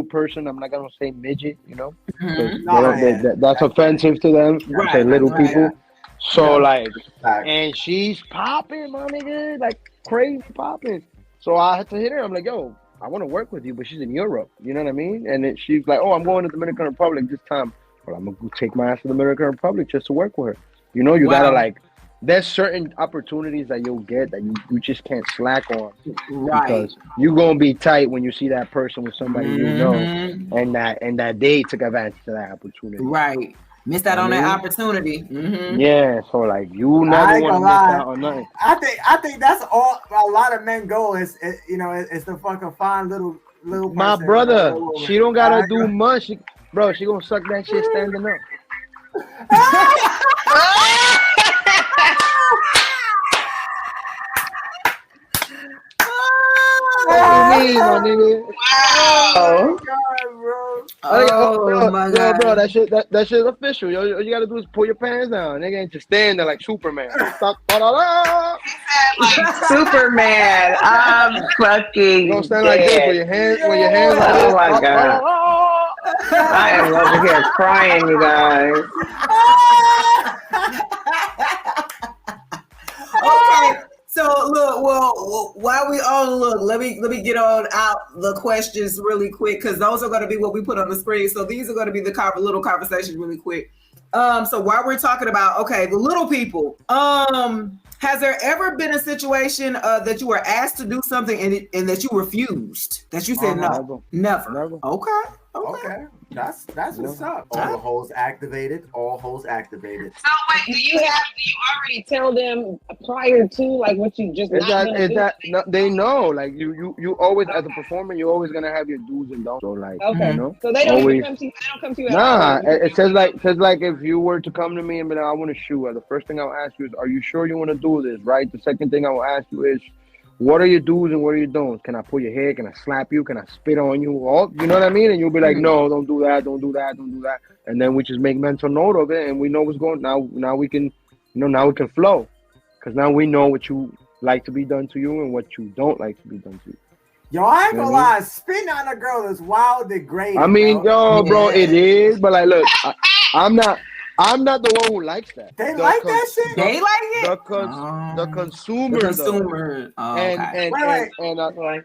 person. I'm not gonna say midget, you know. That's offensive to them. I say little people. So like, and she's popping, my nigga, like crazy popping. So I had to hit her. I'm like, yo, I want to work with you, but she's in Europe. You know what I mean? And then she's like, oh, I'm going to the Dominican Republic this time. Well, I'm going to take my ass to the Dominican Republic just to work with her. You know, you got to like, there's certain opportunities that you'll get that you just can't slack on. Right. Because you're going to be tight when you see that person with somebody you know. And that they took advantage of that opportunity. Right. Missed out on that opportunity. Yeah, so like you never want to miss out on nothing. I think that's all a lot of men go is to fucking find little person. My brother, she don't gotta do much. She gonna suck that shit standing up. What you mean, my nigga? Oh, God, bro. Oh my God. bro, that shit's official. Yo, all you gotta do is pull your pants down. Nigga ain't just stand there like Superman. Like Superman. I'm fucking You don't stand like this with your hands like Oh this. my God. I am over here crying, you guys. Okay. So look, well, while we all look, let me get on out the questions really quick because those are going to be what we put on the screen. So these are going to be the little conversations really quick. So while we're talking about the little people, has there ever been a situation that you were asked to do something and that you refused? That you said no, never. Okay. That's what's up. All holes activated. So wait, do you already tell them prior to like what you just they know, like you always as a performer, you're always gonna have your do's and don'ts. So like, okay, you know, so they don't always, come to you. They don't come to you. Nah, it says like if you were to come to me and be like, I want to shoot, the first thing I'll ask you is, are you sure you want to do this? Right. The second thing I will ask you is, what are your do's and what are your don'ts? Can I pull your hair? Can I slap you? Can I spit on you? All, you know what I mean? And you'll be like, no, don't do that, don't do that, don't do that. And then we just make mental note of it, and we know what's going on. Now we can, now we can flow, because now we know what you like to be done to you and what you don't like to be done to you. Yo, I ain't gonna lie, spitting on a girl is wild degrading. I mean, bro, it is, but like, look, I'm not the one who likes that. They like that shit. They like it. The consumer. The consumer.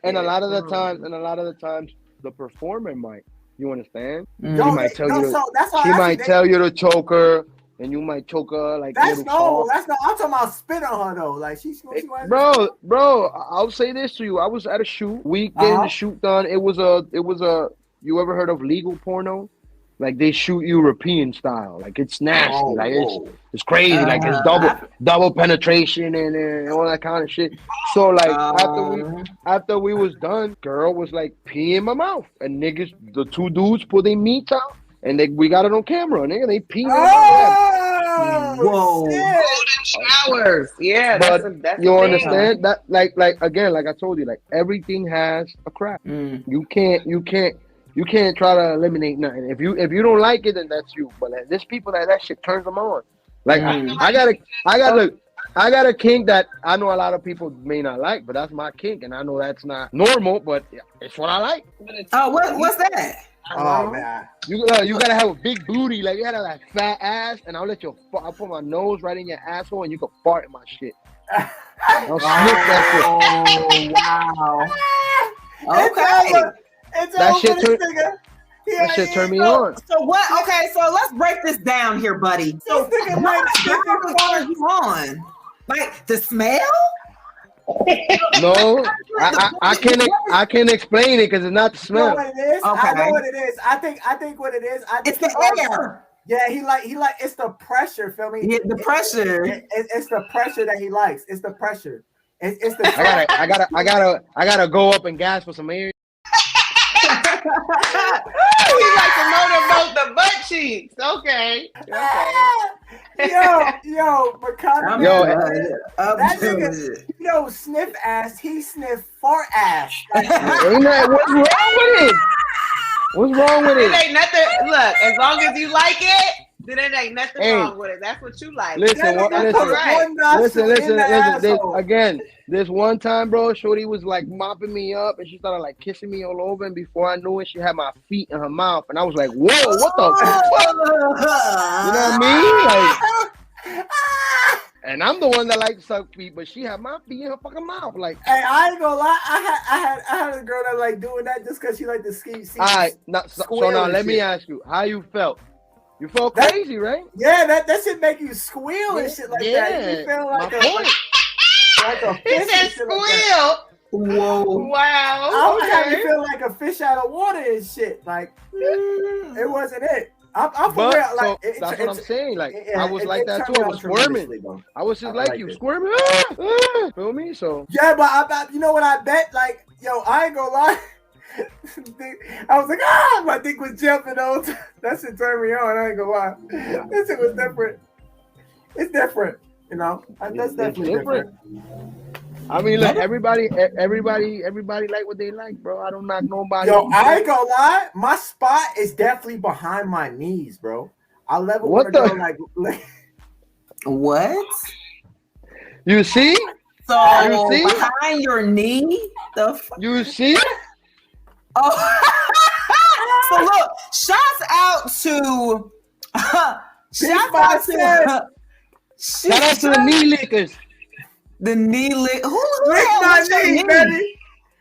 And a lot of the times, the performer might. You understand? She might tell you to choke her, and you might choke her like. That's no. I'm talking about spit on her though. Like she bro. I'll say this to you. I was at a shoot. We getting the shoot done. It was a. You ever heard of legal porno? Like they shoot European style, like it's nasty, it's crazy, like it's double penetration and all that kind of shit. So like after we was done, girl was like pee in my mouth, and niggas, the two dudes pulled their meat out, and we got it on camera, nigga. They pee in my mouth. Whoa! Showers, yeah. But that's you understand that, like again, like I told you, like everything has a crack. You can't try to eliminate nothing. If you don't like it, then that's you. But like, there's people that shit turns them on. Like I got a kink that I know a lot of people may not like, but that's my kink, and I know that's not normal, but it's what I like. What's that? Oh man, you gotta have a big booty, like you gotta have that fat ass, and I'll put my nose right in your asshole, and you can fart in my shit. I'll sniff that shit. Oh wow. Okay. That shit turned me on. So what? Okay, so let's break this down here, buddy. So what turns you on? Like the smell? No, I can't explain it because it's not the smell. You know what it is? Okay. I know what it is. I think what it is. It's the air. Yeah, he like it's the pressure. Feel me? Yeah, the pressure. It's the pressure that he likes. It's the pressure. It's the. I gotta go up and gasp for some air. He like to motorboat the butt cheeks. Okay. Yo, Macanna Man. That nigga, sniff ass. He sniff fart ass. What's wrong with it? What's wrong with it? It ain't nothing. Look, as long as you like it, then it ain't nothing wrong with it. That's what you like. Listen. Again, this one time, bro, shorty was like mopping me up, and she started like kissing me all over, and before I knew it, she had my feet in her mouth, and I was like, "Whoa, what the fuck?" You know what I mean? Like, and I'm the one that likes to suck feet, but she had my feet in her fucking mouth. Like, hey, I ain't gonna lie, I had a girl that like doing that just because she like to see. All right, so now let me ask you, how you felt? You felt crazy, right? Yeah, that shit make you squeal and shit like that. You feel like a fish. He said squeal. Whoa! Wow. I was having to feel like a fish out of water and shit. Like it wasn't it. I'm for real. Like that's what I'm saying. Like I was like that too. I was squirming. I was just like you, squirming. Feel me? So yeah, but I you know what I bet? Like, yo, I ain't gonna lie. I was like, my dick was jumping on. That shit turned me on. I ain't gonna lie. This shit was different. It's different, you know. That's definitely different. I mean, like everybody like what they like, bro. I don't knock nobody. Yo, I ain't gonna lie. My spot is definitely behind my knees, bro. I never want to go like. What? You see? So You see? behind your knee, the fuck? You see? Oh. So look, shouts out to Shout out to the knee lickers. the knee lick. Who lick my knee, baby.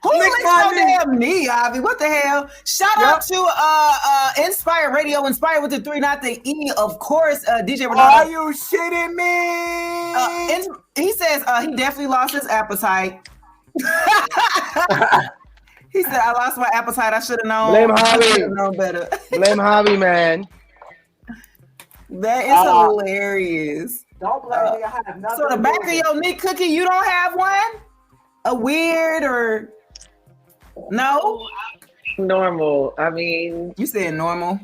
Who Lick licks my your knee. damn knee, Avi? What the hell? Shout out to Inspire Radio, Inspire with the 3, not the E, of course. DJ Ronaldo. Are you shitting me? He says he definitely lost his appetite. He said, I lost my appetite. I should have known. Blame I Javi. should have known better. Blame Javi, man. That is hilarious. Don't blame me. I have nothing. So the back of your knee, Cookie, you don't have one? A weird or no? Normal. I mean, You said normal.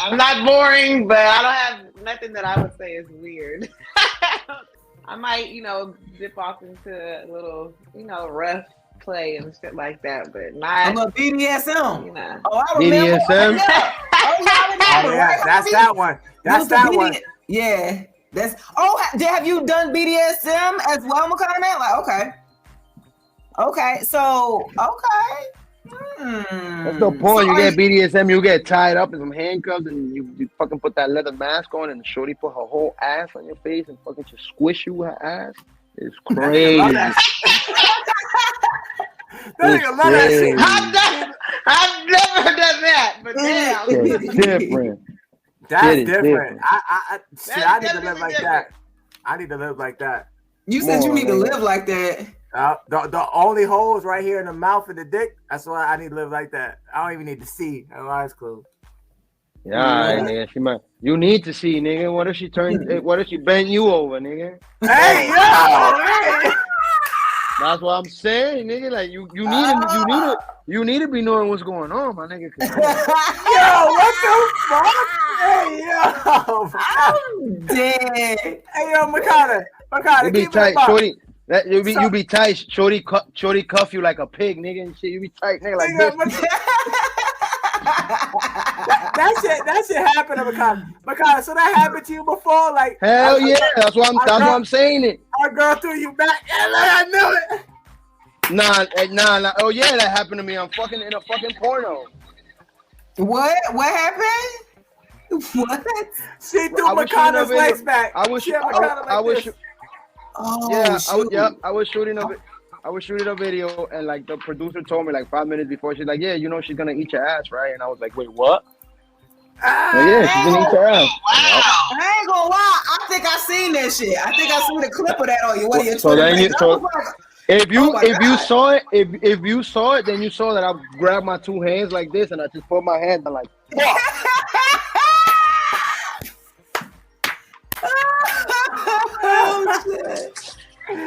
I'm not boring, but I don't have nothing that I would say is weird. I might, dip off into a little, rough play and shit like that, but not. I'm a BDSM. Oh, I BDSM? remember. Oh, yeah, Oh, yeah, that's that one. That's that one. Yeah. Have you done BDSM as well, Macanna Man? Like, okay. So, okay. That's the point. You get BDSM, you get tied up in some handcuffs, and you fucking put that leather mask on, and shorty put her whole ass on your face and fucking just squish you with her ass. It's crazy. That nigga love that shit. I've never done that, but damn. It's different. That's Shit is different. I need to live definitely like different. that. I need to live like that. You said you need to live like that. The only holes right here in the mouth and the dick. That's why I need to live like that. I don't even need to see. My eyes closed. Yeah, nigga. She might. You need to see, nigga. What if she bent you over, nigga? Hey, yo! That's what I'm saying, nigga. Like you need to be knowing what's going on, my nigga. Yo, what the fuck? Hey, yo! I'm dead. Hey, yo, Macanna, You be keep tight, it up. shorty. You be tight, shorty cuff you like a pig, nigga, and shit. You be tight, nigga, like this. That shit happened to Macanna. So that happened to you before? Like, hell yeah, that's why I'm saying it. Our girl threw you back, and I knew it. Nah. Oh yeah, that happened to me. I'm fucking in a fucking porno. What happened? What? She threw Macanna's legs back. I was shooting a video, and like the producer told me like 5 minutes before, she's like, yeah, she's gonna eat your ass, right? And I was like, wait, what? Yeah, she's gonna eat your ass. Wow. I ain't gonna lie. I think I seen that shit. I think I seen a clip of that on you. If you saw it, then you saw that I grabbed my two hands like this, and I just put my hands on like. Oh, shit.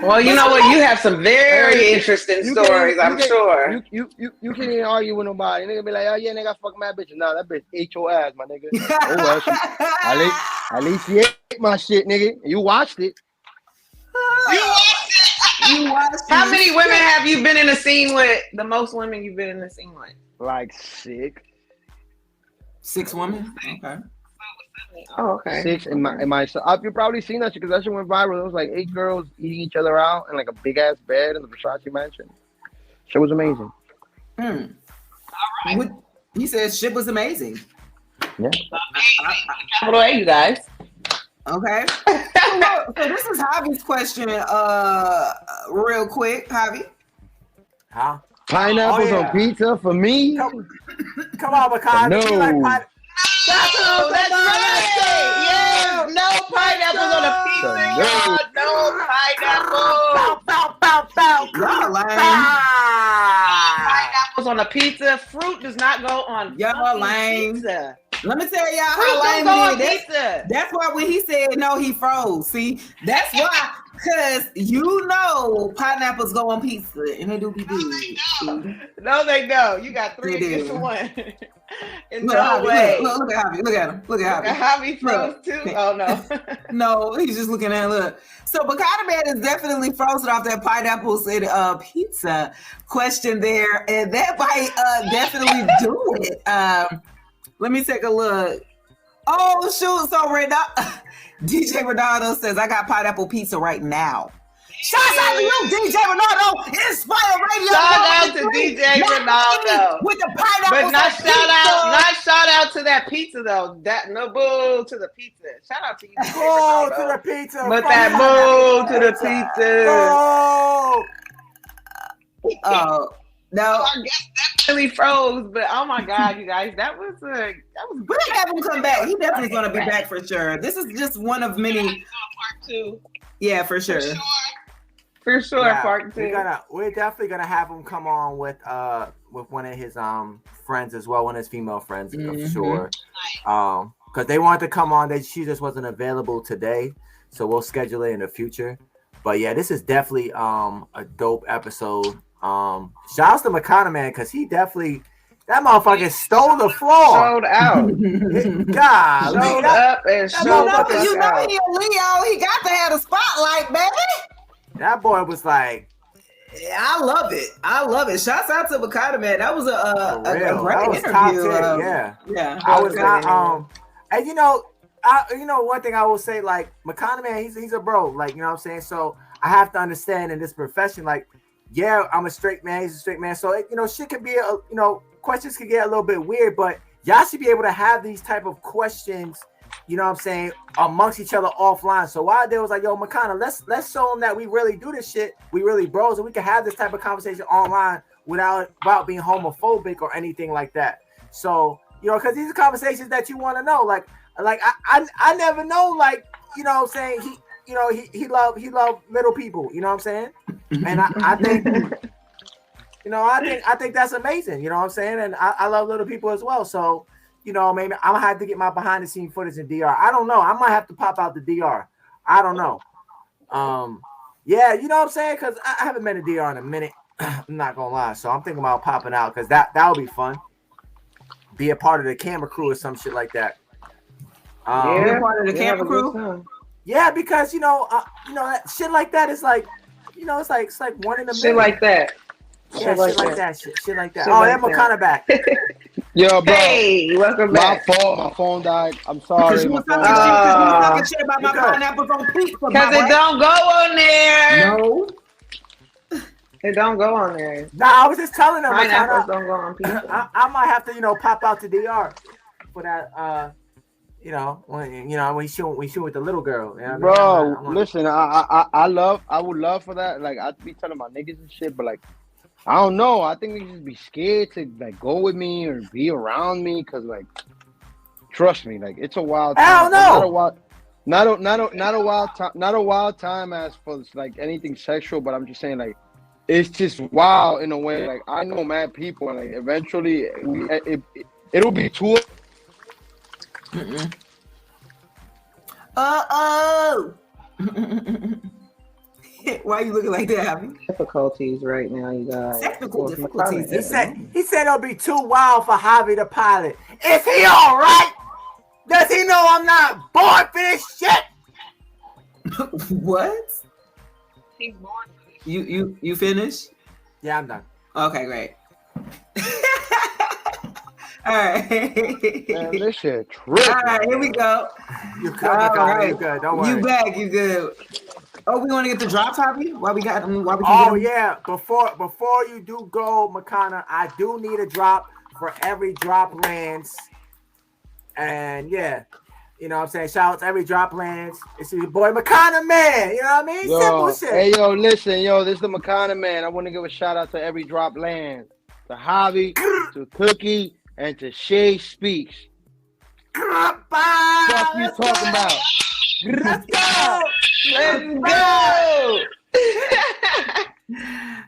Well, you know what? You have some very interesting stories, I'm sure. You can't even argue with nobody. Nigga be like, oh yeah, nigga, fuck my bitch. No, that bitch ate your ass, my nigga. Oh well, at least she ate my shit, nigga. You watched it. How many women have you been in a scene with? The most women you've been in a scene with? Like 6. 6 women? Okay. Oh, okay. 6 in my. You've probably seen that shit because that shit went viral. It was like 8 girls eating each other out in like a big ass bed in the Versace mansion. Shit was amazing. All right. He said shit was amazing. Yeah. Capital A, you guys. Okay. So this is Javi's question. Real quick, Javi. Huh? Pineapples on pizza for me? Come on, Macanna. No. That's right. Yes, no pineapples on a pizza. No pineapple. Y'all lame. Pineapples on a pizza. Fruit does not go on pizza. Let me tell y'all Fruit how lame don't go on it is. pizza. That's why when he said no, he froze. See, that's why Cause you know pineapples go on pizza and they do be good. No, they don't. You got They 3 against do. 1. In Look, no Javi, way. look at Javi. Look at him. Look at Javi. Javi froze too? Oh, no. No, he's just looking at look. So Macanna Man is definitely frozen off that pineapples and pizza question there, and that might definitely do it. Let me take a look. Oh shoot! So DJ Ronaldo says I got pineapple pizza right now. Shout out to you, DJ Ronaldo. Inspire Radio. Shout out to DJ Ronaldo with the pineapple. But not shout out to that pizza though. That no boo to the pizza. Shout out to you. Oh, to the pizza. But that boo to the pizza. Oh no. I guess that really froze, but oh my god, you guys, that was We're gonna have him come back. He definitely gonna be back for sure. This is just one of many. Part 2. Yeah, for sure. For sure, Yeah, part 2. We're definitely gonna have him come on with one of his friends as well, one of his female friends for sure. Because they wanted to come on, she just wasn't available today, so we'll schedule it in the future. But yeah, this is definitely a dope episode. Shout out to Macanna Man because he definitely that motherfucker stole the floor. Sold out. God, Showed up and showed up. You know he a Leo. He got to have the spotlight, baby. That boy was like, yeah, I love it. I love it. Shouts out to Macanna Man. That was a great interview. Top 10, yeah. I was not and you know one thing I will say, like Macanna Man, he's a bro, like you know what I'm saying. So I have to understand in this profession, like, yeah, I'm a straight man, he's a straight man. So shit can be questions can get a little bit weird, but y'all should be able to have these type of questions, you know what I'm saying, amongst each other offline. So while there was like, yo, Macanna, let's show them that we really do this shit, we really bros, and we can have this type of conversation online without being homophobic or anything like that. So because these are conversations that you want to know, like I never know, like you know what I'm saying, he love little people, you know what I'm saying, and I think I think that's amazing, you know what I'm saying, and I love little people as well. So maybe I'm gonna have to get my behind the scene footage in DR. I don't know. I might have to pop out the DR. I don't know. Yeah, you know what I'm saying, because I haven't been to DR in a minute. I'm not gonna lie. So I'm thinking about popping out because that would be fun. Be a part of the camera crew or some shit like that. Be a part of the camera crew. Yeah, because that shit like that is like, it's like one in a minute. Shit like that. Yeah, shit like that. Shit like that. Oh, that Macanna back. Yo, bro. Hey, welcome back. My phone died. I'm sorry. You was talking shit about my pineapples on pizza. Because it don't go on there. No. It don't go on there. Nah, I was just telling them. Pineapples don't go on pizza. I might have to, pop out to DR for that. When we shoot with the little girl. You know bro, listen, I would love for that. Like I'd be telling my niggas and shit, but like I don't know. I think they just be scared to like go with me or be around me because like trust me, like it's a wild time. Hell no. Not a wild time as for like anything sexual, but I'm just saying like it's just wild in a way. Like I know mad people, and like eventually it'll be too. Why are you looking like that, Javi? Difficulties right now, you guys. Technical difficulties. He said it'll be too wild for Javi the pilot. Is he all right? Does he know I'm not born for this shit? What? He's born for this. You finished? Yeah, I'm done. Okay, great. All right. Man, this shit tripping. All right, here we go. You good, right. You good. Don't worry. You back. You good. Oh, we want to get the drop, Javi? Yeah. Before you do go, Macanna, I do need a drop for every drop lands. And yeah, you know what I'm saying? Shout out to every drop lands. It's your boy Macanna Man. You know what I mean? Simple shit. Hey, yo, listen, this is the Macanna Man. I want to give a shout out to every drop land. To Javi, to Cookie, and to Shay Speaks. What you talking about? Let's go! Let's go!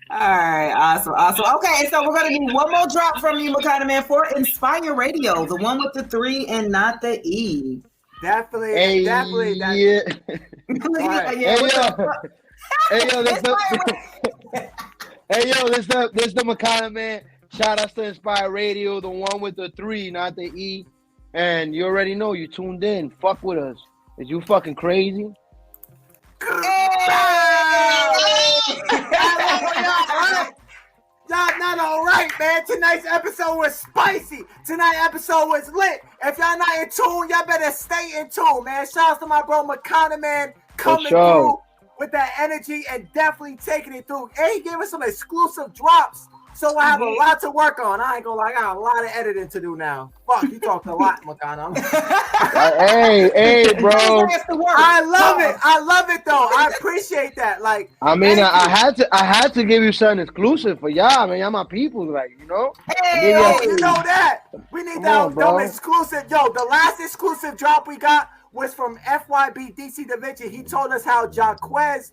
All right, awesome. Okay, so we're gonna need one more drop from you, Macanna Man, for Inspire Radio, the one with the 3 and not the E. Definitely. Yeah. Yeah. Hey yo, this the Macanna Man. Shout out to Inspire Radio, the one with the 3, not the E. And you already know you tuned in. Fuck with us. Is you fucking crazy? Y'all not all right, man. Tonight's episode was spicy. Tonight's episode was lit. If y'all not in tune, y'all better stay in tune, man. Shout out to my bro Macanna Man coming through with that energy and definitely taking it through. And he gave us some exclusive drops. So I have a lot to work on. I ain't gonna lie, I got a lot of editing to do now. Fuck, you talked a lot, Macanna. Hey, bro. I love it though. I appreciate that. Like, I mean, I had to give you something exclusive for y'all, man. Y'all my people, like, you know. Hey, yo, you know that. We need that exclusive. Yo, the last exclusive drop we got was from FYB DC Da Vinci. He told us how Jacquees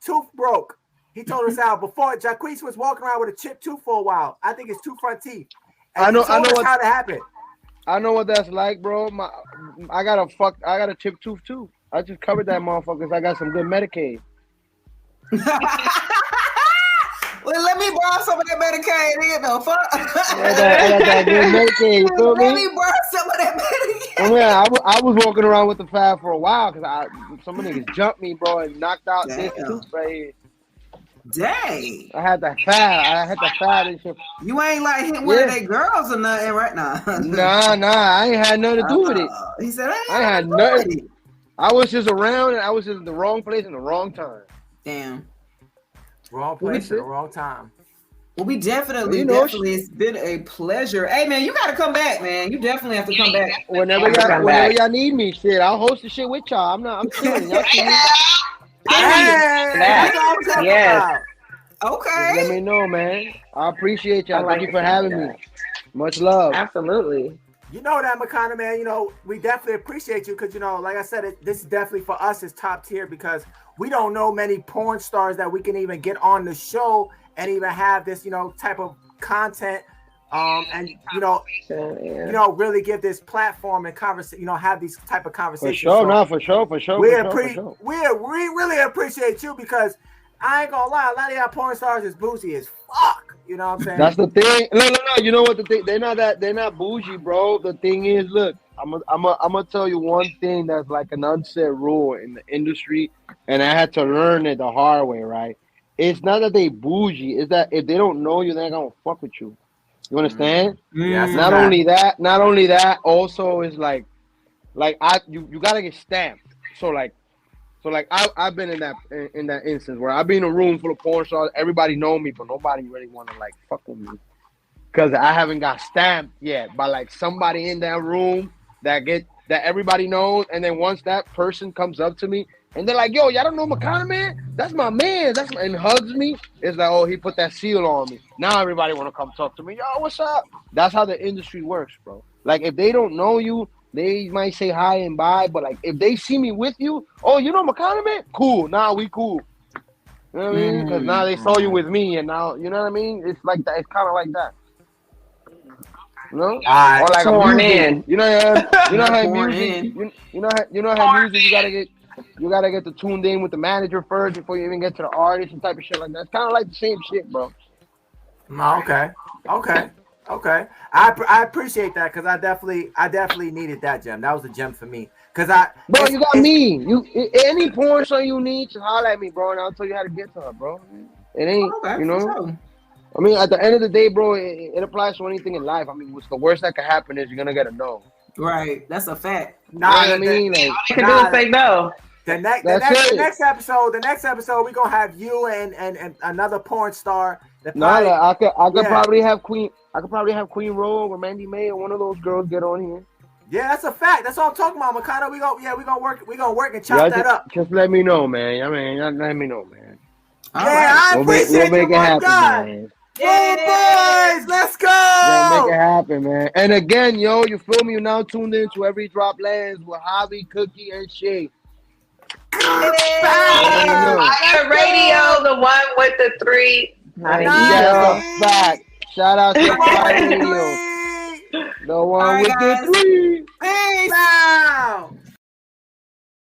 tooth broke. He told us how before Jacquees was walking around with a chipped tooth for a while. I think it's 2 front teeth. And I know how that happened. I know what that's like, bro. I got a chipped tooth too. I just covered that motherfucker because I got some good Medicaid. Well, let me borrow some of that Medicaid, fuck. I got that good Medicaid, you feel me? Let me borrow some of that Medicaid. Oh, yeah, I was walking around with the fab for a while because some niggas jumped me, bro, and knocked out this tooth right here. Dang. I had that fat and shit. You ain't like hitting one of their girls or nothing right now. Nah, I ain't had nothing to do with it. He said, I ain't had nothing. I was just around and I was just in the wrong place in the wrong time. Damn. Wrong place at the wrong time. Well, we definitely, it's been a pleasure. Hey, man, you got to come back, man. You definitely have to come back. Whenever y'all need me, shit, I'll host the shit with y'all. I'm chilling. Y'all see me? Yes. Okay. Just let me know, man. I appreciate y'all. Thank you for having me. Much love. Absolutely. You know that, Macanna Man. You know, we definitely appreciate you because, you know, like I said, this is definitely for us is top tier because we don't know many porn stars that we can even get on the show and even have this, you know, type of content. And you know, really give this platform and conversation, you know, have these type of conversations. For sure. We really appreciate you because I ain't gonna lie, a lot of y'all porn stars is bougie as fuck. You know what I'm saying? That's the thing. No. You know what the thing? They're not bougie, bro. The thing is, look, I'm gonna tell you one thing that's like an unsaid rule in the industry, and I had to learn it the hard way, right? It's not that they bougie, it's that if they don't know you, they're not gonna fuck with you. You understand? Yeah. Not only that, also is like you gotta get stamped. So I've been in that instance where I've been in a room full of porn stars. Everybody know me, but nobody really want to like fuck with me because I haven't got stamped yet by like somebody in that room that everybody knows. And then once that person comes up to me and they're like, "Yo, y'all don't know Macanna Man? That's my man." And hugs me. It's like, oh, he put that seal on me. Now everybody want to come talk to me. Yo, what's up? That's how the industry works, bro. Like if they don't know you, they might say hi and bye, but like if they see me with you, oh, you know Macanna Man? Cool. Nah, we cool. You know what I mean? Because now they saw you with me, and now you know what I mean. It's like that. It's kind of like that. You know? Or like sworn in. You know how music. You know how music. You gotta get the tuned in with the manager first before you even get to the artist and type of shit like that. It's kind of like the same shit, bro. Okay. I appreciate that because I definitely needed that gem. That was a gem for me. You got me. Any porn star you need, just holler at me, bro, and I'll tell you how to get to her, bro. It ain't, you know. Sure. I mean, at the end of the day, bro, it applies to anything in life. I mean, what's the worst that could happen is you're gonna get a no. Right, that's a fact. Nah, you can do is say no. The next episode, we're gonna have you and another porn star. I could probably have Queen. I could probably have Queen Rowe or Mandy May or one of those girls get on here. Yeah, that's a fact. That's all I'm talking about, Macanna. We gonna work and chop that up. Just let me know, man. I mean, let me know, man. I appreciate we'll make it happen, man. Boys, let's go. Yeah, make it happen, man. And again, yo, you feel me? You're now tuned in to Every Drop Lands with Javi, Cookie, and Shay. Fire Radio, the one with the 3. Shout out to Fire Radio, the one with the 3. Peace out.